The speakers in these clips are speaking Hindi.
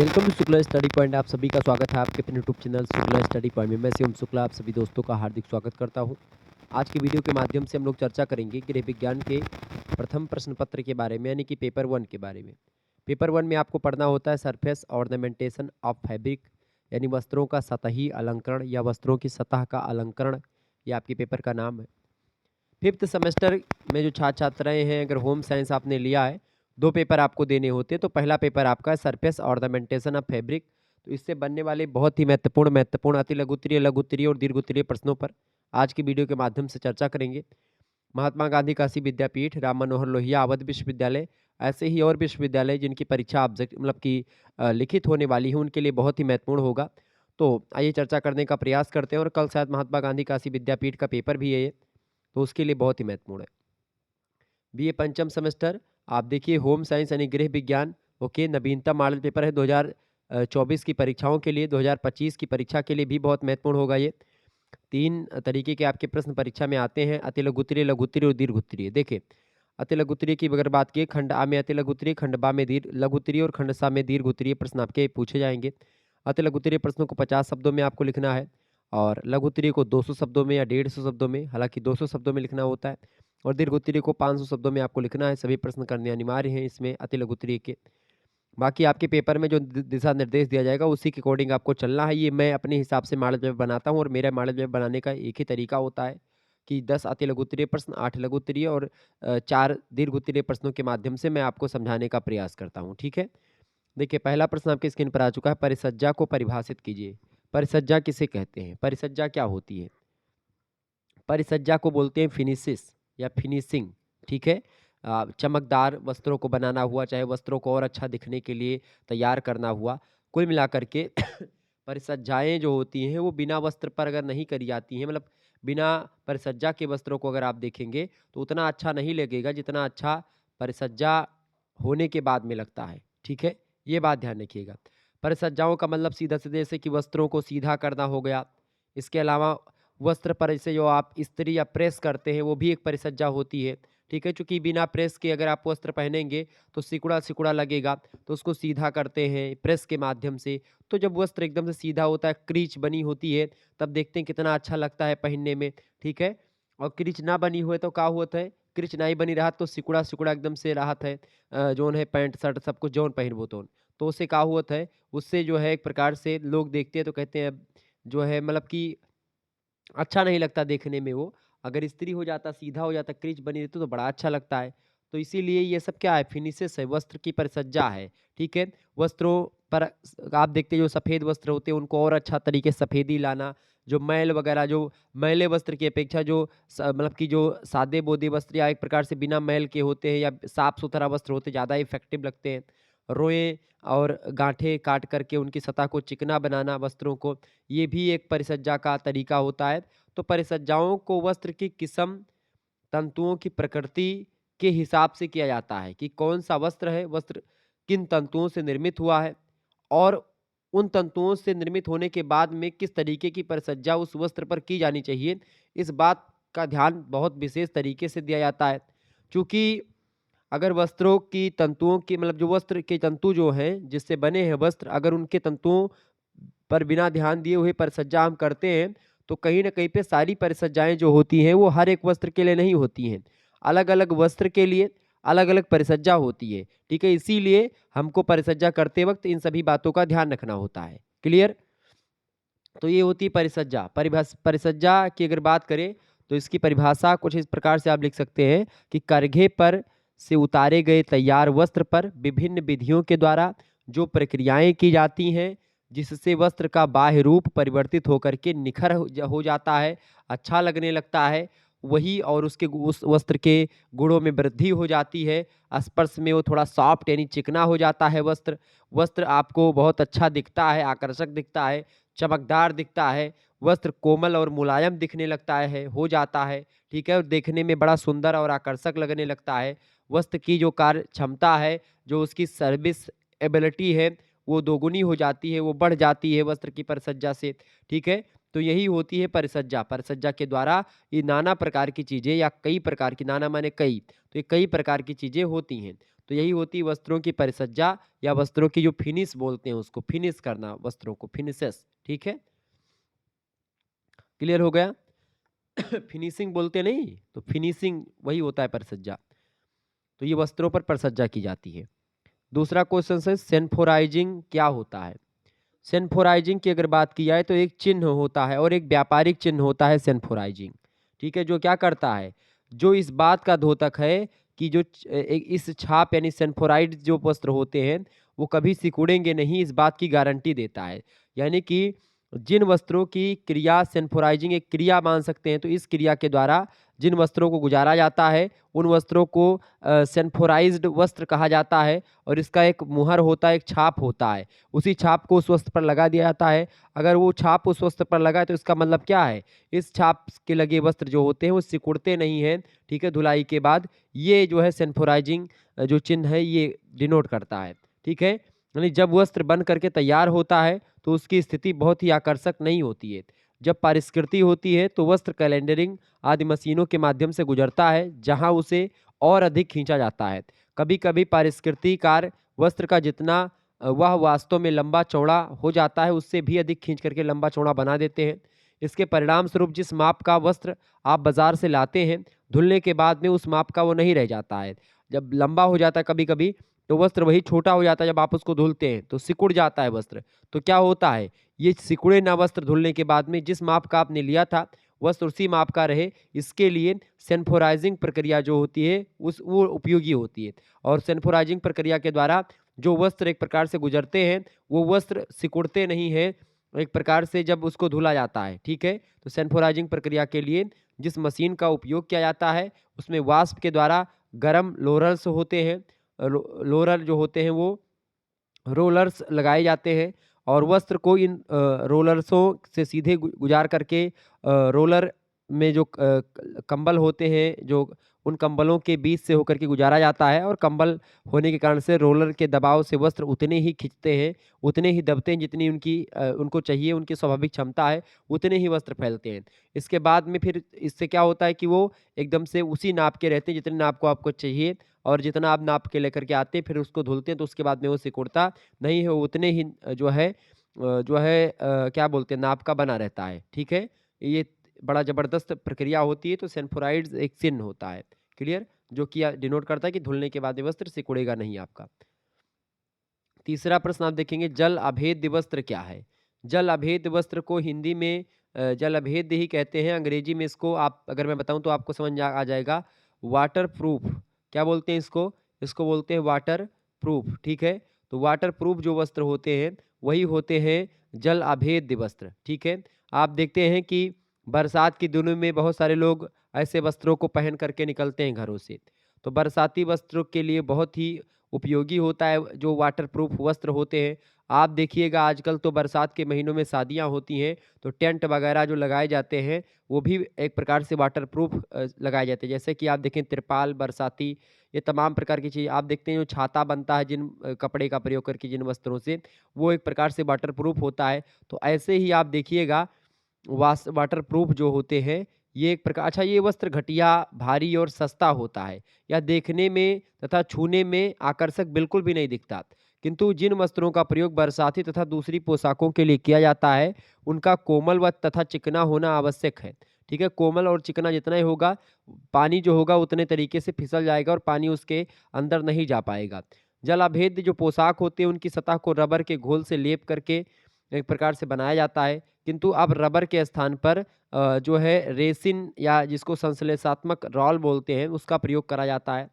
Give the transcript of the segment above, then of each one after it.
Welcome to Shukla study point. आप सभी का स्वागत है आपके अपने YouTube channel Shukla study point में। मैं शिवम शुक्ला आप सभी दोस्तों का हार्दिक स्वागत करता हूं। आज की वीडियो के माध्यम से हम लोग चर्चा करेंगे गृह विज्ञान के प्रथम प्रश्न पत्र के बारे में, यानी कि पेपर 1 के बारे में। पेपर 1 में आपको पढ़ना होता है सरफेस ऑर्नामेंटेशन ऑफ फैब्रिक, यानी वस्त्रों का सतही अलंकरण या वस्त्रों की सतह का अलंकरण। ये आपके पेपर का नाम है। फिफ्थ सेमेस्टर में जो छात्र छात्राएं हैं, अगर होम साइंस आपने लिया है, 2 पेपर आपको देने होते हैं। तो पहला पेपर आपका है सरफेस ऑर्नामेंटेशन ऑफ फैब्रिक। तो इससे बनने वाले बहुत ही महत्वपूर्ण अति लघुत्तरीय, लघुत्तरीय और दीर्घोत्तरीय प्रश्नों पर आज की वीडियो के माध्यम से चर्चा करेंगे। महात्मा गांधी काशी विद्यापीठ, राम मनोहर लोहिया अवध विश्वविद्यालय, ऐसे ही और विश्वविद्यालय जिनकी परीक्षा ऑब्जेक्ट मतलब कि लिखित होने वाली है, उनके लिए बहुत ही महत्वपूर्ण होगा। तो आइए चर्चा करने का प्रयास करते हैं। और कल शायद महात्मा गांधी काशी विद्यापीठ का पेपर भी है ये, तो उसके लिए बहुत ही महत्वपूर्ण है। बीए पंचम सेमेस्टर, आप देखिए होम साइंस यानी गृह विज्ञान, ओके, नवीनतम मॉडल पेपर है 2024 की परीक्षाओं के लिए, 2025 की परीक्षा के लिए भी बहुत महत्वपूर्ण होगा ये। 3 तरीके के आपके प्रश्न परीक्षा में आते हैं, अति लघुत्तरीय, लघुत्तरीय और दीर्घोत्तरीय। देखिए अति लघुत्तरीय की अगर बात की, खंड आ में अति लघुत्तरीय, खंड बा में दीर्घ लघुत्तरीय और खंड सा में दीर्घोत्तरीय प्रश्न आपके पूछे जाएंगे। अति लघुत्तरीय प्रश्नों को 50 शब्दों में आपको लिखना है और लघुत्तरीय को 200 शब्दों में या 150 शब्दों में, हालांकि 200 शब्दों में लिखना होता है, और दीर्घोत्तरीय को 500 शब्दों में आपको लिखना है। सभी प्रश्न करने अनिवार्य हैं इसमें अति लघुत्तरीय के। बाकी आपके पेपर में जो दिशा निर्देश दिया जाएगा उसी के अकॉर्डिंग आपको चलना है। ये मैं अपने हिसाब से मॉडल पेपर बनाता हूँ और मेरा मॉडल पेपर बनाने का एक ही तरीका होता है कि 10 अति लघुत्तरीय प्रश्न, 8 लघुत्तरीय और 4 दीर्घोत्तरीय प्रश्नों के माध्यम से मैं आपको समझाने का प्रयास करता हूँ। ठीक है, देखिए पहला प्रश्न आपकी स्क्रीन पर आ चुका है। परिसज्जा को परिभाषित कीजिए। परिसज्जा किसे कहते हैं? परिसज्जा क्या होती है? परिसज्जा को बोलते हैं फिनिशिस या फिनिशिंग। ठीक है, चमकदार वस्त्रों को बनाना हुआ, चाहे वस्त्रों को और अच्छा दिखने के लिए तैयार करना हुआ, कुल मिलाकर के परिसज्जाएं जो होती हैं वो बिना वस्त्र पर अगर नहीं करी जाती हैं, मतलब बिना परिसज्जा के वस्त्रों को अगर आप देखेंगे तो उतना अच्छा नहीं लगेगा जितना अच्छा परिसज्जा होने के बाद में लगता है। ठीक है, ये बात ध्यान रखिएगा। परिसज्जाओं का मतलब सीधा सीधे जैसे कि वस्त्रों को सीधा करना हो गया। इसके अलावा वस्त्र पर जैसे जो आप इस्त्री या प्रेस करते हैं वो भी एक परिसज्जा होती है। ठीक है, चूंकि बिना प्रेस के अगर आप वस्त्र पहनेंगे तो सिकुड़ा सिकुड़ा लगेगा, तो उसको सीधा करते हैं प्रेस के माध्यम से। तो जब वस्त्र एकदम से सीधा होता है, क्रीच बनी होती है, तब देखते हैं कितना अच्छा लगता है पहनने में। ठीक है, और क्रीच ना बनी हुए तो क्या होता है, क्रीच नहीं बनी रहा तो सिकुड़ा सिकुड़ा एकदम से राहत है, जोन है पैंट शर्ट सब कुछ जोन पहन वो तो उससे क्या होता है, उससे जो है एक प्रकार से लोग देखते हैं तो कहते हैं जो है मतलब कि अच्छा नहीं लगता देखने में वो। अगर इस्त्री हो जाता, सीधा हो जाता, क्रीच बनी रहती तो बड़ा अच्छा लगता है। तो इसीलिए ये सब क्या है, फिनिशेस है, वस्त्र की परिसज्जा है। ठीक है, वस्त्रों पर आप देखते हैं जो सफ़ेद वस्त्र होते हैं उनको और अच्छा तरीके से सफ़ेदी लाना, जो मैल वगैरह जो मैले वस्त्र की अपेक्षा जो मतलब कि जो सादे-बोदे वस्त्र या एक प्रकार से बिना मैल के होते हैं या साफ-सुथरा वस्त्र होते हैं, ज़्यादा इफ़ेक्टिव लगते हैं। रोएँ और गाँठें काट करके उनकी सतह को चिकना बनाना वस्त्रों को, ये भी एक परिसज्जा का तरीका होता है। तो परिसज्जाओं को वस्त्र की किस्म, तंतुओं की प्रकृति के हिसाब से किया जाता है कि कौन सा वस्त्र है, वस्त्र किन तंतुओं से निर्मित हुआ है और उन तंतुओं से निर्मित होने के बाद में किस तरीके की परिसज्जा उस वस्त्र पर की जानी चाहिए। इस बात का ध्यान बहुत विशेष तरीके से दिया जाता है। चूँकि अगर वस्त्रों की तंतुओं की मतलब जो वस्त्र के तंतु जो हैं जिससे बने हैं वस्त्र, अगर उनके तंतुओं पर बिना ध्यान दिए हुए परिसज्जा हम करते हैं तो कहीं न कहीं पे सारी परिसज्जाएँ जो होती हैं वो हर एक वस्त्र के लिए नहीं होती हैं। अलग-अलग वस्त्र के लिए अलग-अलग परिसज्जा होती है। ठीक है? इसीलिए हमको परिसज्जा करते वक़्त इन सभी बातों का ध्यान रखना होता है। क्लियर? तो ये होती है परिसज्जा। परिसज्जा की अगर बात करें तो इसकी परिभाषा कुछ इस प्रकार से आप लिख सकते हैं कि करघे पर से उतारे गए तैयार वस्त्र पर विभिन्न विधियों के द्वारा जो प्रक्रियाएं की जाती हैं जिससे वस्त्र का बाह्य रूप परिवर्तित होकर के निखर हो जाता है, अच्छा लगने लगता है, वही और उसके उस वस्त्र के गुणों में वृद्धि हो जाती है। स्पर्श में वो थोड़ा सॉफ्ट यानी चिकना हो जाता है वस्त्र। वस्त्र आपको बहुत अच्छा दिखता है, आकर्षक दिखता है, चमकदार दिखता है, वस्त्र कोमल और मुलायम दिखने लगता है, हो जाता है। ठीक है, और देखने में बड़ा सुंदर और आकर्षक लगने लगता है। वस्त्र की जो कार्य क्षमता है, जो उसकी सर्विस एबिलिटी है, वो दोगुनी हो जाती है, वो बढ़ जाती है वस्त्र की परिसज्जा से। ठीक है, तो यही होती है परिसज्जा। परिसज्जा के द्वारा ये नाना प्रकार की चीज़ें या कई प्रकार की, नाना माने कई, तो ये कई प्रकार की चीज़ें होती हैं। तो यही होती है वस्त्रों की परिसज्जा या वस्त्रों की जो फिनिश बोलते हैं उसको, फिनिश करना वस्त्रों को, फिनिशेस, ठीक है? क्लियर हो गया? फिनिशिंग बोलते नहीं, तो फिनिशिंग वही होता है परिसज्जा। तो ये वस्त्रों पर परिसज्जा की जाती है। दूसरा क्वेश्चन है सेन्फोराइजिंग क्या होता है? सेन्फोराइजिंग की अगर बात की जाए तो एक चिन्ह होता है और एक व्यापारिक चिन्ह होता है सेन्फोराइजिंग, ठीक है? जो क्या करता है, जो इस बात का द्योतक है कि जो इस छाप यानी सेन्फोराइड जो वस्त्र होते हैं वो कभी सिकुड़ेंगे नहीं, इस बात की गारंटी देता है। यानी कि जिन वस्त्रों की क्रिया सेन्फोराइजिंग एक क्रिया मान सकते हैं, तो इस क्रिया के द्वारा जिन वस्त्रों को गुजारा जाता है उन वस्त्रों को सेन्फोराइज्ड वस्त्र कहा जाता है और इसका एक मुहर होता है, एक छाप होता है। उसी छाप को उस वस्त्र पर लगा दिया जाता है। अगर वो छाप उस वस्त्र पर लगा है तो इसका मतलब क्या है? इस छाप के लगे वस्त्र जो होते हैं वो सिकुड़ते नहीं हैं, ठीक है, धुलाई के बाद। ये जो है सेन्फोराइजिंग जो चिन्ह है ये डिनोट करता है, ठीक है? यानी जब वस्त्र बन करके तैयार होता है तो उसकी स्थिति बहुत ही आकर्षक नहीं होती है। जब परिष्कृति होती है तो वस्त्र कैलेंडरिंग आदि मशीनों के माध्यम से गुजरता है, जहाँ उसे और अधिक खींचा जाता है। कभी-कभी परिष्कृति कार्य वस्त्र का जितना वह वास्तव में लंबा-चौड़ा हो जाता है, उससे भी अधिक खींच करके लंबा-चौड़ा बना देते हैं। इसके परिणाम स्वरूप जिस माप का वस्त्र आप बाज़ार से लाते हैं, धुलने के बाद में उस माप का वो नहीं रह जाता है। जब लंबा हो जाता है कभी-कभी, तो वस्त्र वही छोटा हो जाता है, जब आप उसको धुलते हैं, तो सिकुड़ जाता है वस्त्र। तो क्या होता है, ये सिकुड़े ना वस्त्र धुलने के बाद में जिस माप का आपने लिया था, वस्त्र उसी माप का रहे, इसके लिए सेन्फोराइज़िंग प्रक्रिया जो होती है, वो उपयोगी होती है। और सेन्फोराइज़िंग प्रक्रिया के द्वारा जो वस्त्र एक प्रकार से गुजरते हैं, वो वस्त्र सिकुड़ते नहीं हैं, एक प्रकार से जब उसको धुला जाता है, ठीक है? तो सेन्फोराइज़िंग प्रक्रिया के लिए जिस मशीन का उपयोग किया जाता है, उसमें वाष्प के द्वारा गरम रोलर्स होते हैं। रोलर जो होते हैं वो रोलर्स लगाए जाते हैं और वस्त्र को इन रोलर्सों से सीधे गुजार करके रोलर में जो कंबल होते हैं, जो उन कंबलों के बीच से होकर के गुजारा जाता है और कंबल होने के कारण से रोलर के दबाव से वस्त्र उतने ही खिंचते हैं, उतने ही दबते हैं जितनी उनको चाहिए, उनकी स्वाभाविक क्षमता है, उतने ही वस्त्र फैलते हैं। इसके बाद में फिर इससे क्या होता है कि वो एकदम से उसी नाप के रहते हैं जितने नाप को आपको चाहिए और जितना आप नाप के लेकर के आते हैं, फिर उसको धुलते हैं तो उसके बाद में वो सिकुड़ता नहीं है, वो उतने ही क्या बोलते हैं नाप का बना रहता है, ठीक है? ये बड़ा ज़बरदस्त प्रक्रिया होती है, तो सेन्फोराइड्स एक चिन्ह होता है, क्लियर? जो कि डिनोट करता है कि धुलने के बाद ये वस्त्र सिकुड़ेगा नहीं आपका। तीसरा प्रश्न आप देखेंगे जल अभेद्य वस्त्र क्या है? जल अभेद्य वस्त्र को हिंदी में जल अभेद्य ही कहते हैं, अंग्रेजी में इसको आप अगर मैं बताऊँ तो आपको समझ में आ जाएगा वाटर प्रूफ। क्या बोलते हैं इसको? इसको बोलते हैं वाटर प्रूफ, ठीक है? तो वाटर प्रूफ जो वस्त्र होते हैं, वही होते हैं जल अभेद्य वस्त्र, ठीक है? आप देखते हैं कि बरसात के दिनों में बहुत सारे लोग ऐसे वस्त्रों को पहन करके निकलते हैं घरों से। तो बरसाती वस्त्रों के लिए बहुत ही उपयोगी होता है जो वाटरप्रूफ वस्त्र होते हैं। आप देखिएगा आजकल तो बरसात के महीनों में शादियाँ होती हैं, तो टेंट वगैरह जो लगाए जाते हैं, वो भी एक प्रकार से वाटरप्रूफ लगाए जाते हैं। जैसे कि आप देखें तिरपाल, बरसाती, ये तमाम प्रकार की चीज़ आप देखते हैं जो छाता बनता है जिन कपड़े का प्रयोग करके जिन वस्त्रों से, वो एक प्रकार से वाटरप्रूफ होता है। तो ऐसे ही आप देखिएगा वाटरप्रूफ जो होते हैं, ये एक प्रकार अच्छा ये वस्त्र घटिया, भारी और सस्ता होता है। यह देखने में तथा छूने में आकर्षक बिल्कुल भी नहीं दिखता। किंतु जिन वस्त्रों का प्रयोग बरसाती तथा दूसरी पोशाकों के लिए किया जाता है, उनका कोमल व तथा चिकना होना आवश्यक है। ठीक है? कोमल और चिकना जितना ही होगा, पानी जो होगा उतने तरीके से फिसल जाएगा और पानी उसके अंदर नहीं जा पाएगा। जलाभेद्य जो पोशाक होते हैं, उनकी सतह को रबर के घोल से लेप करके एक प्रकार से बनाया जाता है। किंतु अब रबर के स्थान पर जो है रेसिन या जिसको संश्लेषात्मक रॉल बोलते हैं, उसका प्रयोग करा जाता है।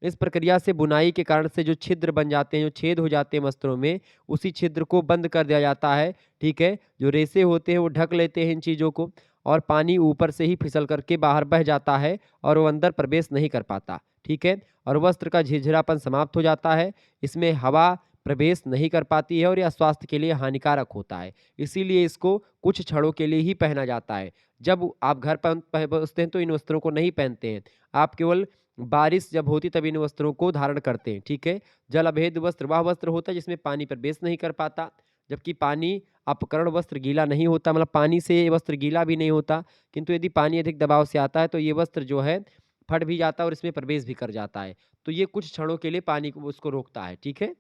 इस प्रक्रिया से बुनाई के कारण से जो छिद्र बन जाते हैं, जो छेद हो जाते हैं वस्त्रों में, उसी छिद्र को बंद कर दिया जाता है, ठीक है? जो रेशे होते हैं वो ढक लेते हैं इन चीज़ों को और पानी ऊपर से ही फिसल करके बाहर बह जाता है और वो अंदर प्रवेश नहीं कर पाता, ठीक है? और वस्त्र का झिरझिरापन समाप्त हो जाता है, इसमें हवा प्रवेश नहीं कर पाती है और यह स्वास्थ्य के लिए हानिकारक होता है। इसीलिए इसको कुछ क्षणों के लिए ही पहना जाता है। जब आप घर पहुँचते हैं तो इन वस्त्रों को नहीं पहनते हैं। आप केवल बारिश जब होती तब इन वस्त्रों को धारण करते हैं, ठीक है? जल अभेद्य वस्त्र वह वस्त्र होता है जिसमें पानी प्रवेश नहीं कर पाता, जबकि पानी अपकरण वस्त्र गीला नहीं होता मतलब पानी से ये वस्त्र गीला भी नहीं होता, किंतु यदि पानी अधिक दबाव से आता है तो ये वस्त्र जो है फट भी जाता है और इसमें प्रवेश भी कर जाता है। तो ये कुछ क्षणों के लिए पानी को उसको रोकता है, ठीक है?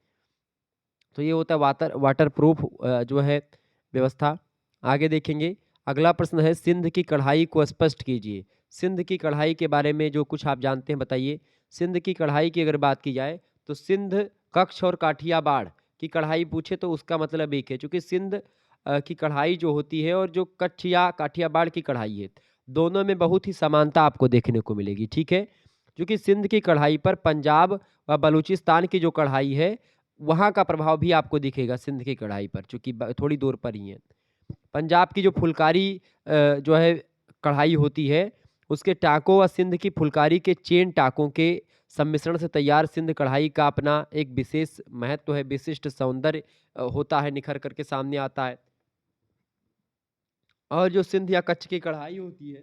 तो ये होता है वाटर प्रूफ जो है व्यवस्था। आगे देखेंगे, अगला प्रश्न है सिंध की कढ़ाई को स्पष्ट कीजिए। सिंध की कढ़ाई के बारे में जो कुछ आप जानते हैं बताइए। सिंध की कढ़ाई की अगर बात की जाए तो सिंध, कच्छ और काठियावाड़ की कढ़ाई पूछे तो उसका मतलब एक है, चूँकि सिंध की कढ़ाई जो होती है और जो कच्छ या काठियावाड़ की कढ़ाई है, दोनों में बहुत ही समानता आपको देखने को मिलेगी, ठीक है? क्योंकि सिंध की कढ़ाई पर पंजाब व बलूचिस्तान की जो कढ़ाई है वहाँ का प्रभाव भी आपको दिखेगा सिंध की कढ़ाई पर, चूँकि थोड़ी दूर पर ही है। पंजाब की जो फुलकारी जो है कढ़ाई होती है, उसके टाँकों व सिंध की फुलकारी के चेन टाँकों के सम्मिश्रण से तैयार सिंध कढ़ाई का अपना एक विशेष महत्व है, विशिष्ट सौंदर्य होता है, निखर करके सामने आता है। और जो सिंध या कच्छ की कढ़ाई होती है,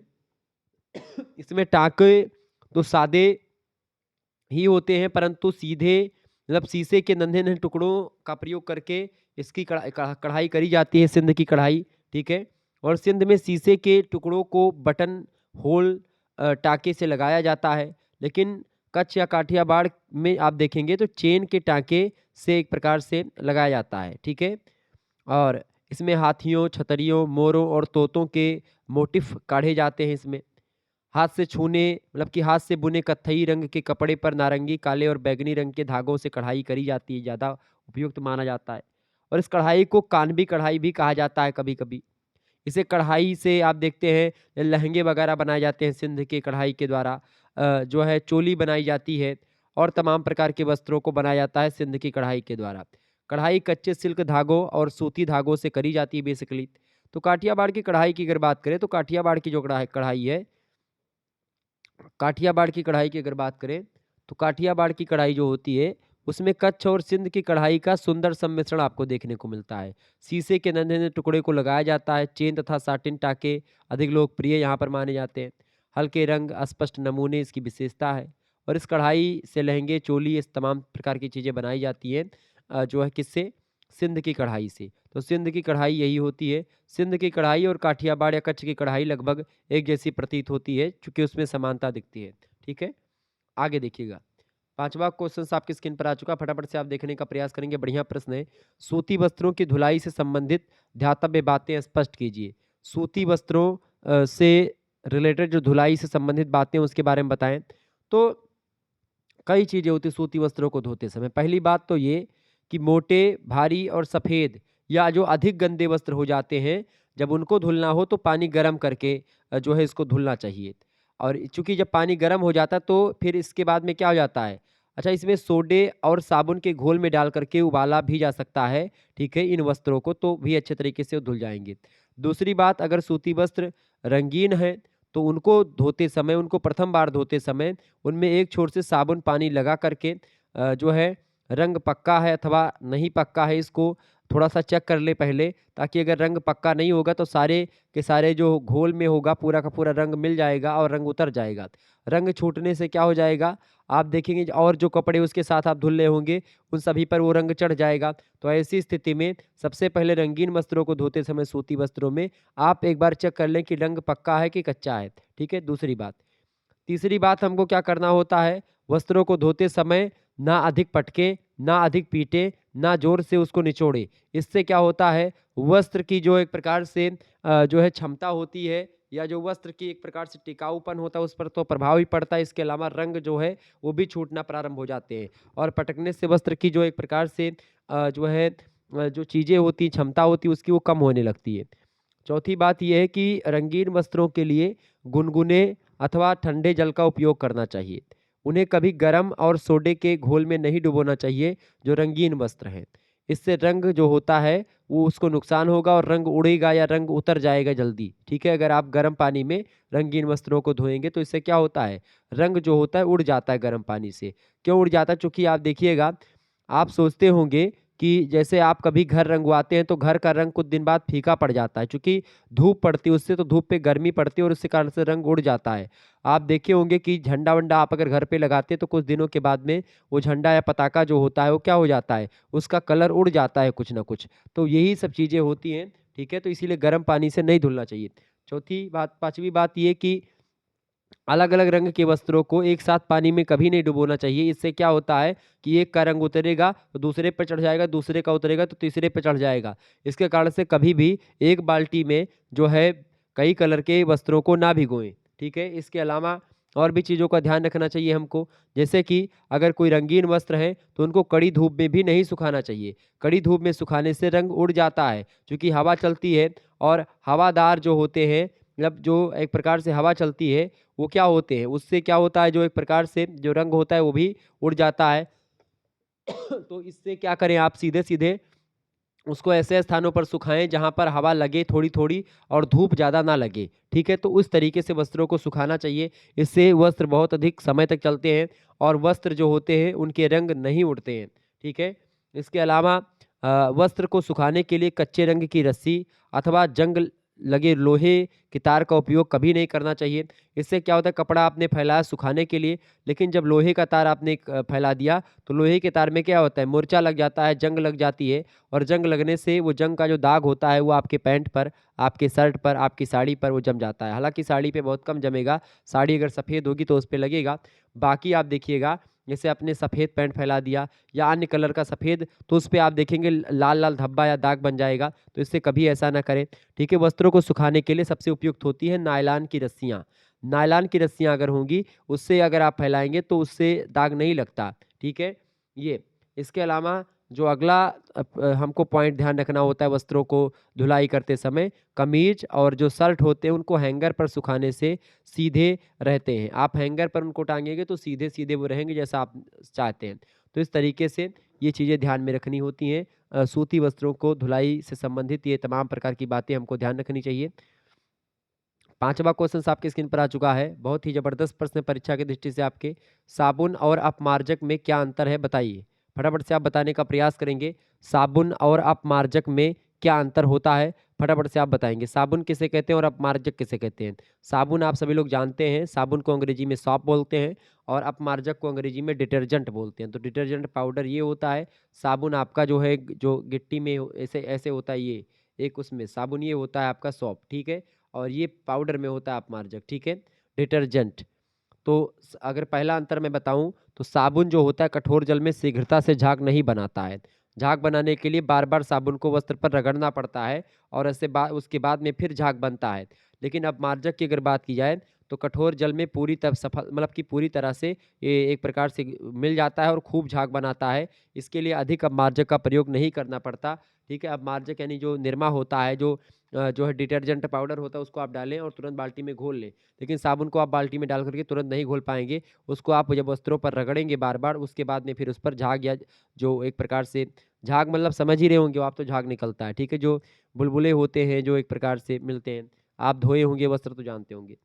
इसमें टाँके तो सादे ही होते हैं, परंतु सीधे मतलब शीशे के नन्हे-नन्हे टुकड़ों का प्रयोग करके इसकी कढ़ाई करी जाती है, सिंध की कढ़ाई, ठीक है? और सिंध में शीशे के टुकड़ों को बटन होल टाँके से लगाया जाता है, लेकिन कच्छ या काठियावाड़ में आप देखेंगे तो चेन के टाँके से एक प्रकार से लगाया जाता है, ठीक है? और इसमें हाथियों, छतरियों, मोरों और तोतों के मोटिफ काढ़े जाते हैं इसमें। हाथ से छूने मतलब कि हाथ से बुने कत्थई रंग के कपड़े पर नारंगी, काले और बैंगनी रंग के धागों से कढ़ाई करी जाती है, ज़्यादा उपयुक्त माना जाता है। और इस कढ़ाई को कानबी कढ़ाई भी कहा जाता है कभी-कभी। इसे कढ़ाई से आप देखते हैं लहंगे वगैरह बनाए जाते हैं सिंध के कढ़ाई के द्वारा। जो है चोली बनाई जाती है और तमाम प्रकार के वस्त्रों को बनाया जाता है सिंध की कढ़ाई के द्वारा। कढ़ाई कच्चे सिल्क धागों और सूती धागों से करी जाती है बेसिकली। तो काठियावाड़ की कढ़ाई की अगर बात करें तो काठियावाड़ की जो कढ़ाई है, काठियावाड़ की कढ़ाई की अगर बात करें, तो काठियावाड़ की कढ़ाई जो होती है, उसमें कच्छ और सिंध की कढ़ाई का सुंदर सम्मिश्रण आपको देखने को मिलता है। शीशे के नन्हे-नन्हे टुकड़े को लगाया जाता है, चेन तथा साटिन टाँके अधिक लोकप्रिय यहाँ पर माने जाते हैं। हल्के रंग, अस्पष्ट नमूने इसकी विशेषता है और इस कढ़ाई से लहंगे, चोली इस तमाम प्रकार की चीज़ें बनाई जाती हैं जो है किससे? सिंध की कढ़ाई से। तो सिंध की कढ़ाई यही होती है। सिंध की कढ़ाई और काठियावाड़ या कच्छ की कढ़ाई लगभग एक जैसी प्रतीत होती है, चूँकि उसमें समानता दिखती है। ठीक है? आगे देखिएगा। 5वां क्वेश्चन आपकी स्क्रीन पर आ चुका है, फटाफट से आप देखने का प्रयास करेंगे, बढ़िया प्रश्न है। सूती वस्त्रों की धुलाई से संबंधित ध्यातव्य बातें स्पष्ट कीजिए। सूती वस्त्रों से रिलेटेड जो धुलाई से संबंधित बातें हैं, उसके बारे में बताएँ। तो कई चीज़ें होती हैं सूती वस्त्रों को धोते समय। पहली बात तो ये कि मोटे, भारी और सफ़ेद या जो अधिक गंदे वस्त्र हो जाते हैं, जब उनको धुलना हो तो पानी गरम करके जो है इसको धुलना चाहिए। और चूँकि जब पानी गरम हो जाता है तो फिर इसके बाद में क्या हो जाता है, अच्छा इसमें सोडे और साबुन के घोल में डाल कर के उबाला भी जा सकता है, ठीक है, इन वस्त्रों को तो भी अच्छे तरीके से धुल जाएँगे। दूसरी बात, अगर सूती वस्त्र रंगीन है, तो उनको धोते समय, उनको प्रथम बार धोते समय उनमें एक छोर से साबुन पानी लगा करके जो है रंग पक्का है अथवा नहीं पक्का है, इसको थोड़ा-सा चेक कर लें पहले, ताकि अगर रंग पक्का नहीं होगा तो सारे के सारे जो घोल में होगा पूरा का पूरा रंग मिल जाएगा और रंग उतर जाएगा। रंग छूटने से क्या हो जाएगा, आप देखेंगे और जो कपड़े उसके साथ आप धुल रहे होंगे, उन सभी पर वो रंग चढ़ जाएगा। तो ऐसी स्थिति में सबसे पहले रंगीन वस्त्रों को धोते समय सूती वस्त्रों में आप एक बार चेक कर लें कि रंग पक्का है कि कच्चा है, ठीक है? दूसरी बात। तीसरी बात, हमको क्या करना होता है, वस्त्रों को धोते समय ना अधिक पटके, ना अधिक पीटे, ना ज़ोर से उसको निचोड़े। इससे क्या होता है, वस्त्र की जो एक प्रकार से जो है क्षमता होती है या जो वस्त्र की एक प्रकार से टिकाऊपन होता है, उस पर तो प्रभाव ही पड़ता है। इसके अलावा रंग जो है वो भी छूटना प्रारंभ हो जाते हैं और पटकने से वस्त्र की जो एक प्रकार से जो है जो चीज़ें होती हैं, क्षमता होती है उसकी, वो कम होने लगती है। चौथी बात ये है कि रंगीन वस्त्रों के लिए गुनगुने अथवा ठंडे जल का उपयोग करना चाहिए। उन्हें कभी गर्म और सोडे के घोल में नहीं डुबोना चाहिए जो रंगीन वस्त्र हैं। इससे रंग जो होता है वो उसको नुकसान होगा और रंग उड़ेगा या रंग उतर जाएगा जल्दी। ठीक है? अगर आप गर्म पानी में रंगीन वस्त्रों को धोएँगे तो इससे क्या होता है, रंग जो होता है उड़ जाता है गर्म पानी से। क्यों उड़ जाता है? चूँकि आप देखिएगा, आप सोचते होंगे कि जैसे आप कभी घर रंगवाते हैं तो घर का रंग कुछ दिन बाद फीका पड़ जाता है, चूँकि धूप पड़ती है उससे, तो धूप पे गर्मी पड़ती है और उसके कारण से रंग उड़ जाता है। आप देखे होंगे कि झंडा-वंडा आप अगर घर पे लगाते हैं तो कुछ दिनों के बाद में वो झंडा या पताका जो होता है वो क्या हो जाता है, उसका कलर उड़ जाता है कुछ न कुछ। तो यही सब चीज़ें होती हैं, ठीक है? तो इसीलिए गर्म पानी से नहीं धुलना चाहिए। चौथी बात 5वीं बात ये कि अलग अलग रंग के वस्त्रों को एक साथ पानी में कभी नहीं डुबोना चाहिए। इससे क्या होता है कि एक का रंग उतरेगा तो दूसरे पर चढ़ जाएगा, दूसरे का उतरेगा तो तीसरे पर चढ़ जाएगा। इसके कारण से कभी भी एक बाल्टी में जो है कई कलर के वस्त्रों को ना भिगोएं। ठीक है, इसके अलावा और भी चीज़ों का ध्यान रखना चाहिए हमको। जैसे कि अगर कोई रंगीन वस्त्र है तो उनको कड़ी धूप में भी नहीं सुखाना चाहिए। कड़ी धूप में सुखाने से रंग उड़ जाता है, क्योंकि हवा चलती है और हवादार जो होते हैं, मतलब जो एक प्रकार से हवा चलती है, वो क्या होते हैं, उससे क्या होता है, जो एक प्रकार से जो रंग होता है वो भी उड़ जाता है। तो इससे क्या करें, आप सीधे सीधे उसको ऐसे स्थानों पर सुखाएं जहां पर हवा लगे थोड़ी थोड़ी और धूप ज़्यादा ना लगे। ठीक है, तो उस तरीके से वस्त्रों को सुखाना चाहिए। इससे वस्त्र बहुत अधिक समय तक चलते हैं और वस्त्र जो होते हैं उनके रंग नहीं उड़ते हैं। ठीक है, इसके अलावा वस्त्र को सुखाने के लिए कच्चे रंग की रस्सी अथवा जंग लगे लोहे की तार का उपयोग कभी नहीं करना चाहिए। इससे क्या होता है, कपड़ा आपने फैलाया सुखाने के लिए, लेकिन जब लोहे का तार आपने फैला दिया तो लोहे के तार में क्या होता है, मूर्छा लग जाता है, जंग लग जाती है। और जंग लगने से वो जंग का जो दाग होता है वो आपके पैंट पर, आपके शर्ट पर, आपकी साड़ी पर वो जम जाता है। हालांकि साड़ी पे बहुत कम जमेगा, साड़ी अगर सफ़ेद होगी तो उस पर लगेगा। बाकी आप देखिएगा, जैसे आपने सफ़ेद पैंट फैला दिया या अन्य कलर का सफ़ेद, तो उस पर आप देखेंगे लाल लाल धब्बा या दाग बन जाएगा। तो इससे कभी ऐसा ना करें। ठीक है, वस्त्रों को सुखाने के लिए सबसे उपयुक्त होती है नायलॉन की रस्सियाँ। नायलॉन की रस्सियाँ अगर होंगी, उससे अगर आप फैलाएंगे तो उससे दाग नहीं लगता। ठीक है, ये इसके अलावा जो अगला हमको पॉइंट ध्यान रखना होता है वस्त्रों को धुलाई करते समय, कमीज और जो शर्ट होते हैं उनको हैंगर पर सुखाने से सीधे रहते हैं। आप हैंगर पर उनको टांगेंगे तो सीधे सीधे वो रहेंगे जैसा आप चाहते हैं। तो इस तरीके से ये चीज़ें ध्यान में रखनी होती हैं। सूती वस्त्रों को धुलाई से संबंधित ये तमाम प्रकार की बातें हमको ध्यान रखनी चाहिए। पांचवा क्वेश्चन आपके स्क्रीन पर आ चुका है, बहुत ही जबरदस्त प्रश्न परीक्षा की दृष्टि से आपके। साबुन और अपमार्जक में क्या अंतर है बताइए। फटाफट से आप बताने का प्रयास करेंगे। साबुन और अपमार्जक में क्या अंतर होता है, फटाफट से आप बताएंगे। साबुन किसे कहते हैं और अपमार्जक किसे कहते हैं। साबुन आप सभी लोग जानते हैं, साबुन को अंग्रेजी में सॉप बोलते हैं और अपमार्जक को अंग्रेजी में डिटर्जेंट बोलते हैं। तो डिटर्जेंट पाउडर ये होता है, साबुन आपका जो है जो गिट्टी में ऐसे ऐसे होता है, ये एक उसमें साबुन ये होता है आपका सॉप। ठीक है, और ये पाउडर में होता है अपमार्जक। ठीक है, डिटर्जेंट। तो अगर पहला अंतर मैं बताऊं तो साबुन जो होता है कठोर जल में शीघ्रता से झाग नहीं बनाता है। झाग बनाने के लिए बार बार साबुन को वस्त्र पर रगड़ना पड़ता है और ऐसे उसके बाद में फिर झाग बनता है। लेकिन अपमार्जक की अगर बात की जाए तो कठोर जल में पूरी तरह सफल मतलब कि पूरी तरह से ये एक प्रकार से मिल जाता है और खूब झाग बनाता है। इसके लिए अधिक अपमार्जक का प्रयोग नहीं करना पड़ता। ठीक है, अपमार्जक यानी जो निरमा होता है, जो है डिटर्जेंट पाउडर होता है, उसको आप डालें और तुरंत बाल्टी में घोल लें। लेकिन साबुन को आप बाल्टी में डाल करके तुरंत नहीं घोल पाएंगे। उसको आप जब वस्त्रों पर रगड़ेंगे बार बार, उसके बाद में फिर उस पर झाग या जो एक प्रकार से झाग मतलब समझ ही रहे होंगे आप, तो झाग निकलता है। ठीक है, जो बुलबुले होते हैं जो एक प्रकार से मिलते हैं, आप धोए होंगे वस्त्र तो जानते होंगे।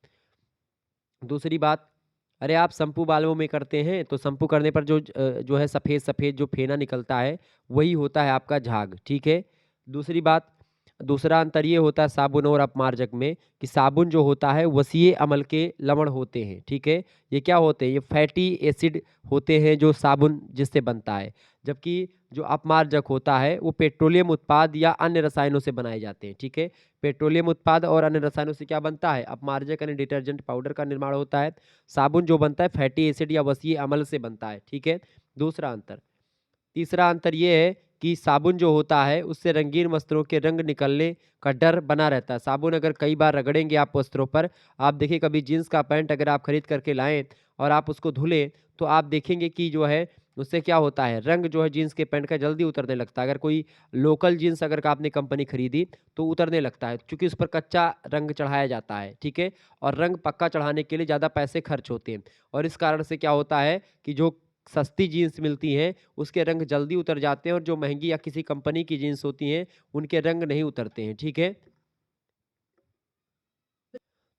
दूसरी बात, अरे आप शैम्पू बालों में करते हैं तो शैम्पू करने पर जो है सफ़ेद सफ़ेद जो फेना निकलता है वही होता है आपका झाग। ठीक है, दूसरी बात, दूसरा अंतर ये होता है साबुन और अपमार्जक में कि साबुन जो होता है वसीय अम्ल के लवण होते हैं। ठीक है, ये क्या होते हैं, ये फैटी एसिड होते हैं जो साबुन जिससे बनता है। जबकि जो अपमार्जक होता है वो पेट्रोलियम उत्पाद या अन्य रसायनों से बनाए जाते हैं। ठीक है, पेट्रोलियम उत्पाद और अन्य रसायनों से क्या बनता है, अपमार्जक यानी डिटर्जेंट पाउडर का निर्माण होता है। साबुन जो बनता है फैटी एसिड या वसीय अम्ल से बनता है। ठीक है, दूसरा अंतर। तीसरा अंतर ये है कि साबुन जो होता है उससे रंगीन वस्त्रों के रंग निकलने का डर बना रहता है। साबुन अगर कई बार रगड़ेंगे आप वस्त्रों पर, आप देखिए कभी जीन्स का पैंट अगर आप खरीद करके लाएं और आप उसको धुलें तो आप देखेंगे कि जो है उससे क्या होता है, रंग जो है जीन्स के पैंट का जल्दी उतरने लगता है। अगर कोई लोकल जीन्स अगर आपने कंपनी खरीदी तो उतरने लगता है, क्योंकि उस पर कच्चा रंग चढ़ाया जाता है। ठीक है, और रंग पक्का चढ़ाने के लिए ज़्यादा पैसे खर्च होते हैं और इस कारण से क्या होता है कि जो सस्ती जीन्स मिलती हैं उसके रंग जल्दी उतर जाते हैं और जो महंगी या किसी कंपनी की जीन्स होती हैं उनके रंग नहीं उतरते हैं। ठीक है,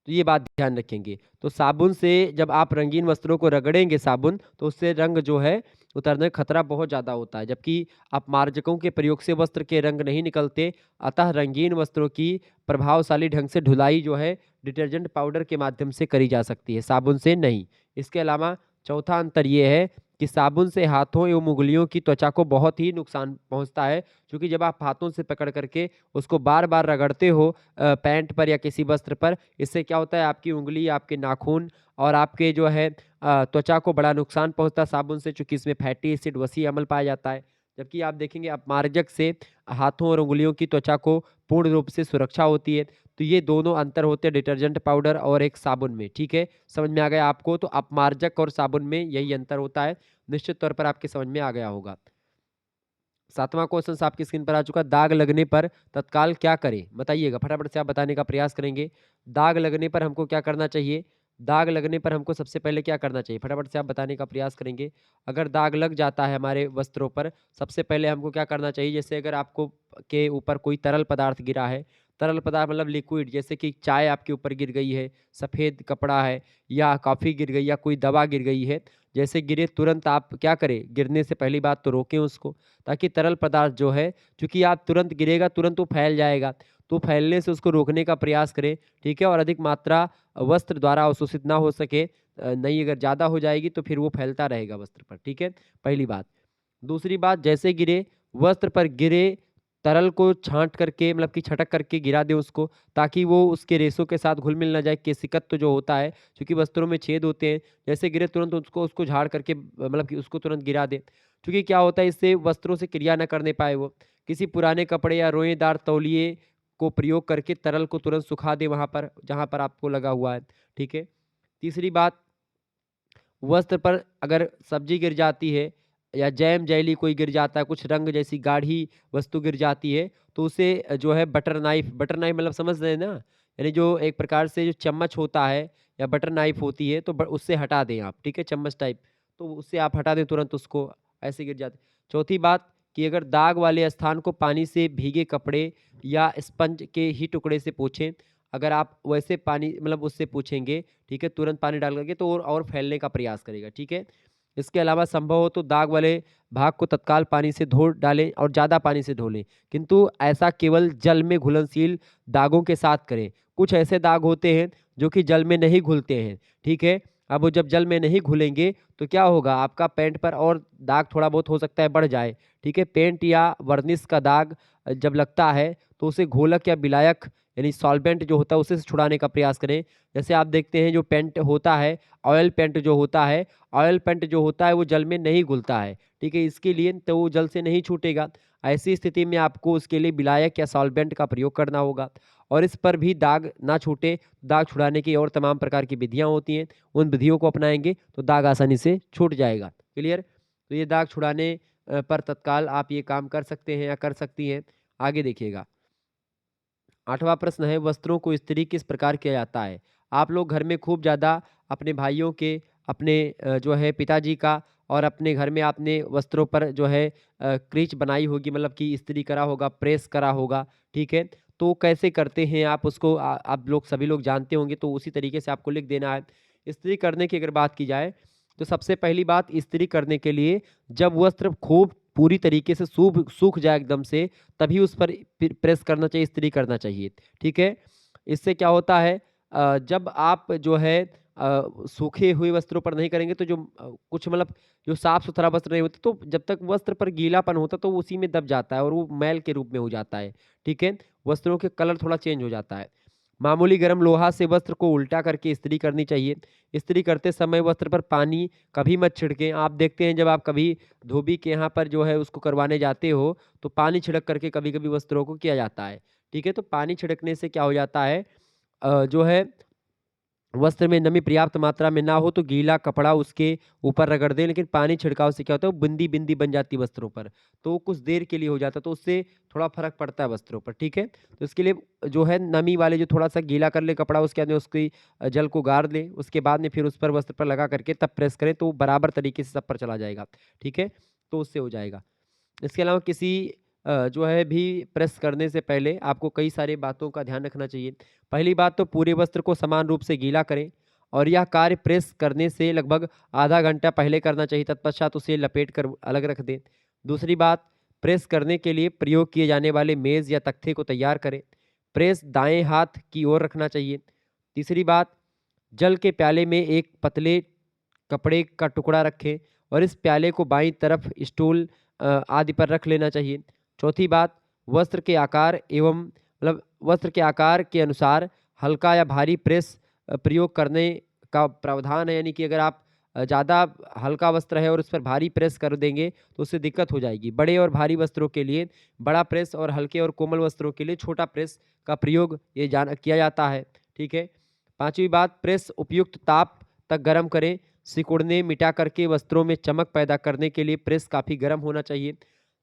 तो ये बात ध्यान रखेंगे। तो साबुन से जब आप रंगीन वस्त्रों को रगड़ेंगे साबुन, तो उससे रंग जो है उतरने का खतरा बहुत ज़्यादा होता है। जबकि अपमार्जकों के प्रयोग से वस्त्र के रंग नहीं निकलते। अतः रंगीन वस्त्रों की प्रभावशाली ढंग से धुलाई जो है डिटर्जेंट पाउडर के माध्यम से करी जा सकती है, साबुन से नहीं। इसके अलावा चौथा अंतर ये है कि साबुन से हाथों एवं उंगलियों की त्वचा को बहुत ही नुकसान पहुंचता है, क्योंकि जब आप हाथों से पकड़ करके उसको बार बार रगड़ते हो पैंट पर या किसी वस्त्र पर, इससे क्या होता है आपकी उंगली, आपके नाखून और आपके जो है त्वचा को बड़ा नुकसान पहुंचता है साबुन से, चूंकि इसमें फैटी एसिड वसी अम्ल पाया जाता है। जबकि आप देखेंगे अपमार्जक से हाथों और उंगलियों की त्वचा को पूर्ण रूप से सुरक्षा होती है। तो ये दोनों अंतर होते हैं डिटर्जेंट पाउडर और एक साबुन में, ठीक है? समझ में आ गया आपको? तो अपमार्जक और साबुन में यही अंतर होता है। निश्चित तौर पर आपके समझ में आ गया होगा। 7वां क्वेश्चन आपकी स्क्रीन पर आ चुका है। दाग लगने पर तत्काल क्या करें? बताइएगा, फटाफट से आप बताने का प्रयास करेंगे। दाग लगने पर हमको क्या करना चाहिए? दाग लगने पर हमको सबसे पहले क्या करना चाहिए? फटाफट से आप बताने का प्रयास करेंगे। अगर दाग लग जाता है हमारे वस्त्रों पर, सबसे पहले हमको क्या करना चाहिए? जैसे अगर आपको के ऊपर कोई तरल पदार्थ गिरा है, तरल पदार्थ मतलब लिक्विड, जैसे कि चाय आपके ऊपर गिर गई है, सफ़ेद कपड़ा है या कॉफ़ी गिर गई या कोई दवा गिर गई है, जैसे गिरे तुरंत आप क्या करें? गिरने से पहली बात तो रोकें उसको, ताकि तरल पदार्थ जो है, चूँकि आप तुरंत गिरेगा, तुरंत वो फैल जाएगा, तो फैलने से उसको रोकने का प्रयास करें, ठीक है? और अधिक मात्रा वस्त्र द्वारा अवशोषित ना हो सके, नहीं अगर ज़्यादा हो जाएगी तो फिर वो फैलता रहेगा वस्त्र पर, ठीक है? पहली बात। दूसरी बात, जैसे गिरे, वस्त्र पर गिरे तरल को छाँट करके मतलब कि छटक करके गिरा दें उसको, ताकि वो उसके रेशों के साथ घुल-मिल ना जाए, केशिकत्व जो होता है, क्योंकि वस्त्रों में छेद होते हैं, जैसे गिरे तुरंत उसको उसको झाड़ करके मतलब कि उसको तुरंत गिरा दें। क्योंकि क्या होता है, इससे वस्त्रों से क्रिया ना करने पाए वो। किसी पुराने कपड़े या रोएदार तौलिए को प्रयोग करके तरल को तुरंत सुखा दें वहाँ पर, जहाँ पर आपको लगा हुआ है, ठीक है? तीसरी बात, वस्त्र पर अगर सब्जी गिर जाती है या जैम जेली कोई गिर जाता है, कुछ रंग जैसी गाढ़ी वस्तु गिर जाती है, तो उसे जो है बटर नाइफ मतलब समझ रहे हैं ना? यानी जो एक प्रकार से जो चम्मच होता है या बटर नाइफ होती है, तो उससे हटा दें आप, ठीक है? चम्मच टाइप, तो उससे आप हटा दें तुरंत उसको, ऐसे गिर जाते। चौथी बात कि अगर दाग वाले स्थान को पानी से भीगे कपड़े या स्पंज के ही टुकड़े से पोंछें। अगर आप वैसे पानी मतलब उससे पोंछेंगे, ठीक है, तुरंत पानी डाल करके, तो और फैलने का प्रयास करेगा, ठीक है? इसके अलावा संभव हो तो दाग वाले भाग को तत्काल पानी से धो डालें और ज़्यादा पानी से धो लें, किंतु ऐसा केवल जल में घुलनशील दागों के साथ करें। कुछ ऐसे दाग होते हैं जो कि जल में नहीं घुलते हैं, ठीक है? अब वो जब जल में नहीं घुलेंगे तो क्या होगा, आपका पैंट पर और दाग थोड़ा बहुत हो सकता है बढ़ जाए, ठीक है? पेंट या वर्निश का दाग जब लगता है तो उसे घोलक या विलायक यानी सॉल्वेंट जो होता है उसी से छुड़ाने का प्रयास करें। जैसे आप देखते हैं जो पेंट होता है, ऑयल पेंट जो होता है, ऑयल पेंट जो होता है वो जल में नहीं घुलता है, ठीक है? इसके लिए तो वो जल से नहीं छूटेगा। ऐसी स्थिति में आपको उसके लिए विलायक या सॉल्वेंट का प्रयोग करना होगा, और इस पर भी दाग ना छूटे, दाग छुड़ाने की और तमाम प्रकार की विधियाँ होती हैं, उन विधियों को अपनाएँगे तो दाग आसानी से छूट जाएगा। क्लियर? तो ये दाग छुड़ाने पर तत्काल आप ये काम कर सकते हैं या कर सकती हैं। आगे देखिएगा। 8वां प्रश्न है, वस्त्रों को इस्त्री किस प्रकार किया जाता है? आप लोग घर में खूब ज़्यादा अपने भाइयों के, अपने जो है पिताजी का और अपने घर में आपने वस्त्रों पर जो है क्रीच बनाई होगी, मतलब कि इस्त्री करा होगा, प्रेस करा होगा, ठीक है? तो कैसे करते हैं आप उसको आप लोग सभी लोग जानते होंगे, तो उसी तरीके से आपको लिख देना है। इस्त्री करने की अगर बात की जाए, तो सबसे पहली बात, इस्त्री करने के लिए जब वस्त्र खूब पूरी तरीके से सूख जाए एकदम से, तभी उस पर प्रेस करना चाहिए, इस्त्री करना चाहिए, ठीक है? इससे क्या होता है, जब आप जो है सूखे हुए वस्त्रों पर नहीं करेंगे तो जो कुछ मतलब जो साफ-सुथरा वस्त्र नहीं होते, तो जब तक वस्त्र पर गीलापन होता है तो वो उसी में दब जाता है और वो मैल के रूप में हो जाता है, ठीक है? वस्त्रों के कलर थोड़ा चेंज हो जाता है। मामूली गर्म लोहा से वस्त्र को उल्टा करके इस्त्री करनी चाहिए। इस्त्री करते समय वस्त्र पर पानी कभी मत छिड़कें। आप देखते हैं जब आप कभी धोबी के यहाँ पर जो है उसको करवाने जाते हो, तो पानी छिड़क करके कभी-कभी वस्त्रों को किया जाता है, ठीक है? तो पानी छिड़कने से क्या हो जाता है, जो है वस्त्र में नमी पर्याप्त मात्रा में ना हो तो गीला कपड़ा उसके ऊपर रगड़ दें, लेकिन पानी छिड़काव से क्या होता है, वो बिंदी-बिंदी बन जाती है वस्त्रों पर, तो वो कुछ देर के लिए हो जाता है, तो उससे थोड़ा फ़र्क पड़ता है वस्त्रों पर, ठीक है? तो इसके लिए जो है नमी वाले जो थोड़ा-सा गीला कर ले कपड़ा, उसके अंदर उसकी जल को गार लें, उसके बाद में फिर उस पर वस्त्र पर लगा करके तब प्रेस करें, तो वो बराबर तरीके से सब पर चला जाएगा, ठीक है? तो उससे हो जाएगा। इसके अलावा किसी जो है भी प्रेस करने से पहले आपको कई सारी बातों का ध्यान रखना चाहिए। पहली बात तो पूरे वस्त्र को समान रूप से गीला करें, और यह कार्य प्रेस करने से लगभग आधा घंटा पहले करना चाहिए, तत्पश्चात उसे लपेट कर अलग रख दें। दूसरी बात, प्रेस करने के लिए प्रयोग किए जाने वाले मेज़ या तख्ते को तैयार करें। प्रेस दाएँ हाथ की ओर रखना चाहिए। तीसरी बात, जल के प्याले में एक पतले कपड़े का टुकड़ा रखें और इस प्याले को बाईं तरफ स्टूल आदि पर रख लेना चाहिए। चौथी बात, वस्त्र के आकार एवं मतलब वस्त्र के आकार के अनुसार हल्का या भारी प्रेस प्रयोग करने का प्रावधान है। यानी कि अगर आप ज़्यादा हल्का वस्त्र है और उस पर भारी प्रेस कर देंगे तो उससे दिक्कत हो जाएगी। बड़े और भारी वस्त्रों के लिए बड़ा प्रेस और हल्के और कोमल वस्त्रों के लिए छोटा प्रेस का प्रयोग ये किया जाता है। ठीक है। पांचवी बात, प्रेस उपयुक्त ताप तक गर्म करें। सिकुड़ने मिटा करके वस्त्रों में चमक पैदा करने के लिए प्रेस काफ़ी गर्म होना चाहिए।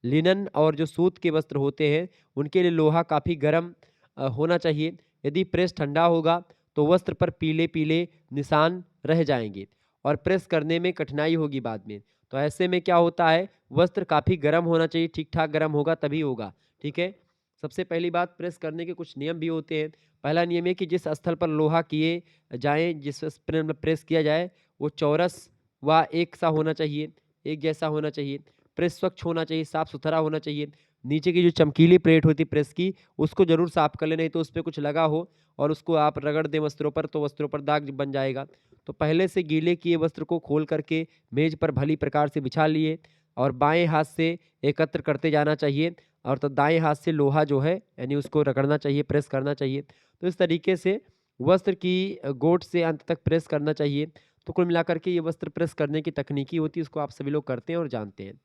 लिनन और जो सूत के वस्त्र होते हैं उनके लिए लोहा काफ़ी गर्म होना चाहिए। यदि प्रेस ठंडा होगा तो वस्त्र पर पीले पीले निशान रह जाएंगे और प्रेस करने में कठिनाई होगी बाद में। तो ऐसे में क्या होता है, वस्त्र काफ़ी गर्म होना चाहिए, ठीक ठाक गर्म होगा तभी होगा। ठीक है। सबसे पहली बात, प्रेस करने के कुछ नियम भी होते हैं। पहला नियम है कि जिस स्थल पर लोहा किए जाएँ, जिस प्रेस किया जाए वो चौरस व एक सा होना चाहिए, एक जैसा होना चाहिए। प्रेस स्वच्छ होना चाहिए, साफ सुथरा होना चाहिए। नीचे की जो चमकीली प्लेट होती है प्रेस की, उसको ज़रूर साफ कर लें, नहीं तो उस पे कुछ लगा हो और उसको आप रगड़ दें वस्त्रों पर तो वस्त्रों पर दाग बन जाएगा। तो पहले से गीले किए वस्त्र को खोल करके मेज पर भली प्रकार से बिछा लिए और बाएं हाथ से एकत्र करते जाना चाहिए और तो दाएं हाथ से लोहा जो है यानी उसको रगड़ना चाहिए, प्रेस करना चाहिए। तो इस तरीके से वस्त्र की गोट से अंत तक प्रेस करना चाहिए। तो कुल मिलाकर के ये वस्त्र प्रेस करने की तकनीकी होती है, इसको आप सभी लोग करते हैं और जानते हैं।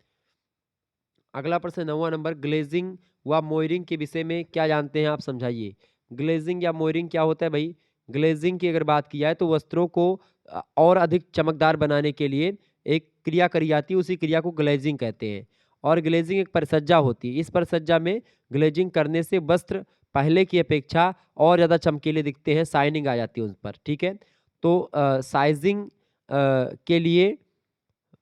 अगला प्रश्न 9वां नंबर, ग्लेजिंग व मोयरिंग के विषय में क्या जानते हैं आप समझाइए। ग्लेजिंग या मोयरिंग क्या होता है भाई? ग्लेजिंग की अगर बात की जाए तो वस्त्रों को और अधिक चमकदार बनाने के लिए एक क्रिया करी जाती है, उसी क्रिया को ग्लेजिंग कहते हैं। और ग्लेजिंग एक परिसज्जा होती है। इस परिसज्जा में ग्लेजिंग करने से वस्त्र पहले की अपेक्षा और ज़्यादा चमकीले दिखते हैं, शाइनिंग आ जाती है उस पर। ठीक है। तो साइजिंग के लिए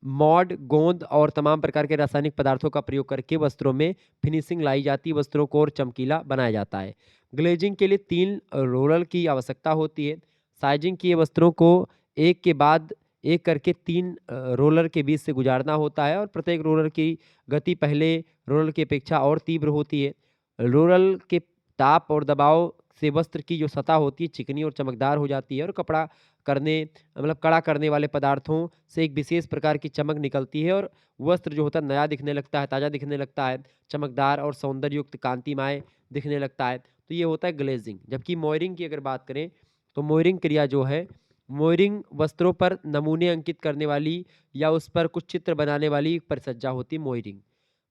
मॉड, गोंद और तमाम प्रकार के रासायनिक पदार्थों का प्रयोग करके वस्त्रों में फिनिशिंग लाई जाती है, वस्त्रों को और चमकीला बनाया जाता है। ग्लेजिंग के लिए 3 रोलर की आवश्यकता होती है। साइजिंग किए वस्त्रों को एक के बाद एक करके 3 रोलर के बीच से गुजारना होता है और प्रत्येक रोलर की गति पहले रोलर की अपेक्षा और तीव्र होती है। रोलर के ताप और दबाव से वस्त्र की जो सतह होती है चिकनी और चमकदार हो जाती है और कपड़ा करने मतलब कड़ा करने वाले पदार्थों से एक विशेष प्रकार की चमक निकलती है और वस्त्र जो होता है नया दिखने लगता है, ताज़ा दिखने लगता है, चमकदार और सौंदर्य युक्त कांतिमय दिखने लगता है। तो ये होता है ग्लेजिंग। जबकि मोयरिंग की अगर बात करें तो मोयरिंग क्रिया जो है, मोयरिंग वस्त्रों पर नमूने अंकित करने वाली या उस पर कुछ चित्र बनाने वाली एक परिसज्जा होती है मोयरिंग।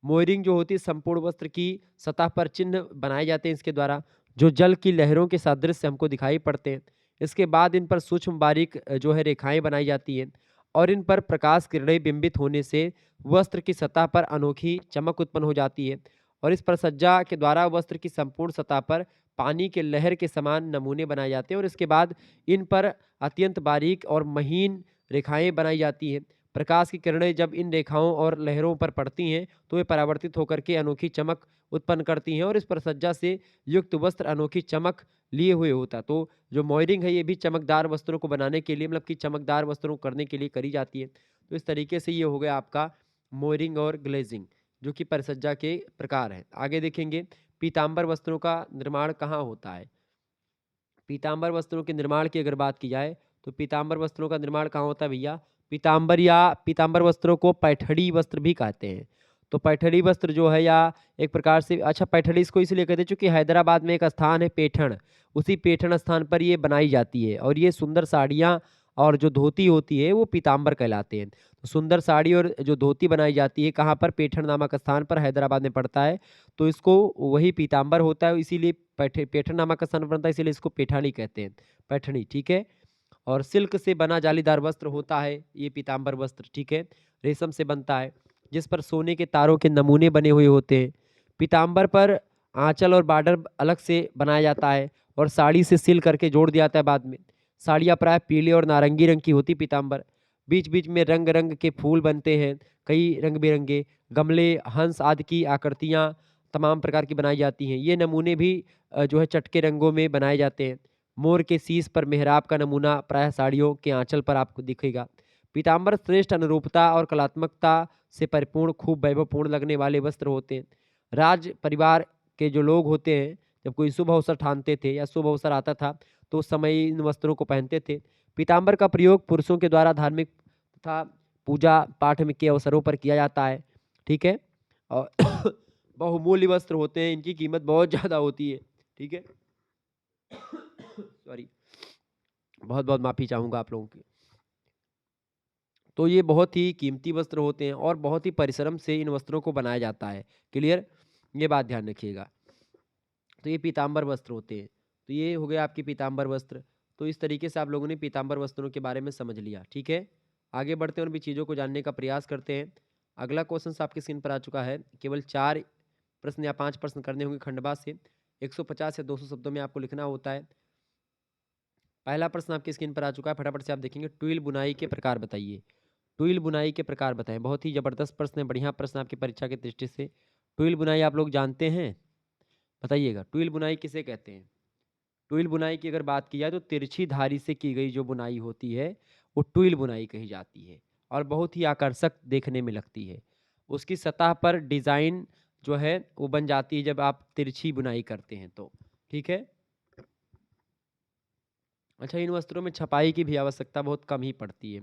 मोयरिंग जो होती है संपूर्ण वस्त्र की सतह पर चिन्ह बनाए जाते हैं इसके द्वारा, जो जल की लहरों के सादृश्य हमको दिखाई पड़ते हैं। इसके बाद इन पर सूक्ष्म बारीक जो है रेखाएँ बनाई जाती हैं और इन पर प्रकाश किरणें बिंबित होने से वस्त्र की सतह पर अनोखी चमक उत्पन्न हो जाती है और इस परिसज्जा के द्वारा वस्त्र की संपूर्ण सतह पर पानी के लहर के समान नमूने बनाए जाते हैं और इसके बाद इन पर अत्यंत बारीक और महीन रेखाएँ बनाई जाती हैं। प्रकाश की किरणें जब इन रेखाओं और लहरों पर पड़ती हैं तो वे परावर्तित होकर के अनोखी चमक उत्पन्न करती हैं और इस परिसज्जा से युक्त वस्त्र अनोखी चमक लिए हुए होता है। तो जो मॉयरिंग है ये भी चमकदार वस्त्रों को बनाने के लिए मतलब कि चमकदार वस्त्रों को करने के लिए करी जाती है। तो इस तरीके से ये हो गया आपका मॉयरिंग और ग्लेजिंग जो कि परिसज्जा के प्रकार हैं। आगे देखेंगे पीताम्बर वस्त्रों का निर्माण कहाँ होता है। पीताम्बर वस्त्रों के निर्माण की अगर बात की जाए तो पीताम्बर वस्त्रों का निर्माण कहाँ होता है भैया? पीताम्बर या पीताम्बर वस्त्रों को पैठणी वस्त्र भी कहते हैं। तो पैठणी वस्त्र जो है या एक प्रकार से अच्छा पैठणी इसको इसलिए कहते हैं क्योंकि हैदराबाद में एक स्थान है पेठण, उसी पेठण स्थान पर ये बनाई जाती है और ये सुंदर साड़ियाँ और जो धोती होती है वो पीताम्बर कहलाते हैं। तो सुंदर साड़ी और जो धोती बनाई जाती है कहाँ पर? पेठण नामक स्थान पर हैदराबाद में पड़ता है। तो इसको वही पीताम्बर होता है इसीलिए पैठण नामक स्थान बनता है इसीलिए इसको पैठानी कहते हैं, पैठणी। ठीक है। और सिल्क से बना जालीदार वस्त्र होता है ये पीताम्बर वस्त्र। ठीक है। रेशम से बनता है जिस पर सोने के तारों के नमूने बने हुए होते हैं। पीताम्बर पर आंचल और बॉर्डर अलग से बनाया जाता है और साड़ी से सिल करके जोड़ दिया जाता है बाद में। साड़ियाँ प्राय पीले और नारंगी रंग की होती पीताम्बर। बीच बीच में रंग रंग के फूल बनते हैं, कई रंग बिरंगे गमले, हंस आदि की आकृतियाँ तमाम प्रकार की बनाई जाती हैं। ये नमूने भी जो है चटके रंगों में बनाए जाते हैं। मोर के शीश पर मेहराब का नमूना प्रायः साड़ियों के आंचल पर आपको दिखेगा। पीताम्बर श्रेष्ठ अनुरूपता और कलात्मकता से परिपूर्ण खूब वैभवपूर्ण लगने वाले वस्त्र होते हैं। राज परिवार के जो लोग होते हैं जब कोई शुभ अवसर ठानते थे या शुभ अवसर आता था तो उस समय इन वस्त्रों को पहनते थे। पीताम्बर का प्रयोग पुरुषों के द्वारा धार्मिक तथा पूजा पाठ में के अवसरों पर किया जाता है, ठीक है। और बहुमूल्य वस्त्र होते हैं, इनकी कीमत बहुत ज़्यादा होती है, ठीक है। सॉरी, बहुत बहुत माफ़ी चाहूँगा आप लोगों की। तो ये बहुत ही कीमती वस्त्र होते हैं और बहुत ही परिश्रम से इन वस्त्रों को बनाया जाता है। क्लियर? ये बात ध्यान रखिएगा। तो ये पीताम्बर वस्त्र होते हैं। तो ये हो गए आपके पीताम्बर वस्त्र। तो इस तरीके से आप लोगों ने पीताम्बर वस्त्रों के बारे में समझ लिया, ठीक है। आगे बढ़ते हैं और भी चीज़ों को जानने का प्रयास करते हैं। अगला क्वेश्चन आपकी स्क्रीन पर आ चुका है। केवल 4 प्रश्न या 5 प्रश्न करने होंगे खंडवा से। 150 या 200 शब्दों में आपको लिखना होता है। पहला प्रश्न आपकी स्क्रीन पर आ चुका है, फटाफट से आप देखेंगे। ट्विल बुनाई के प्रकार बताइए। ट्विल बुनाई के प्रकार बताएं। बहुत ही जबरदस्त प्रश्न है, बढ़िया प्रश्न आपकी परीक्षा की दृष्टि से। ट्विल बुनाई आप लोग जानते हैं? बताइएगा, ट्विल बुनाई किसे कहते हैं? ट्विल बुनाई की अगर बात की जाए तो तिरछी धारी से की गई जो बुनाई होती है वो ट्विल बुनाई कही जाती है और बहुत ही आकर्षक देखने में लगती है। उसकी सतह पर डिज़ाइन जो है वो बन जाती है जब आप तिरछी बुनाई करते हैं तो, ठीक है। अच्छा, इन वस्त्रों में छपाई की भी आवश्यकता बहुत कम ही पड़ती है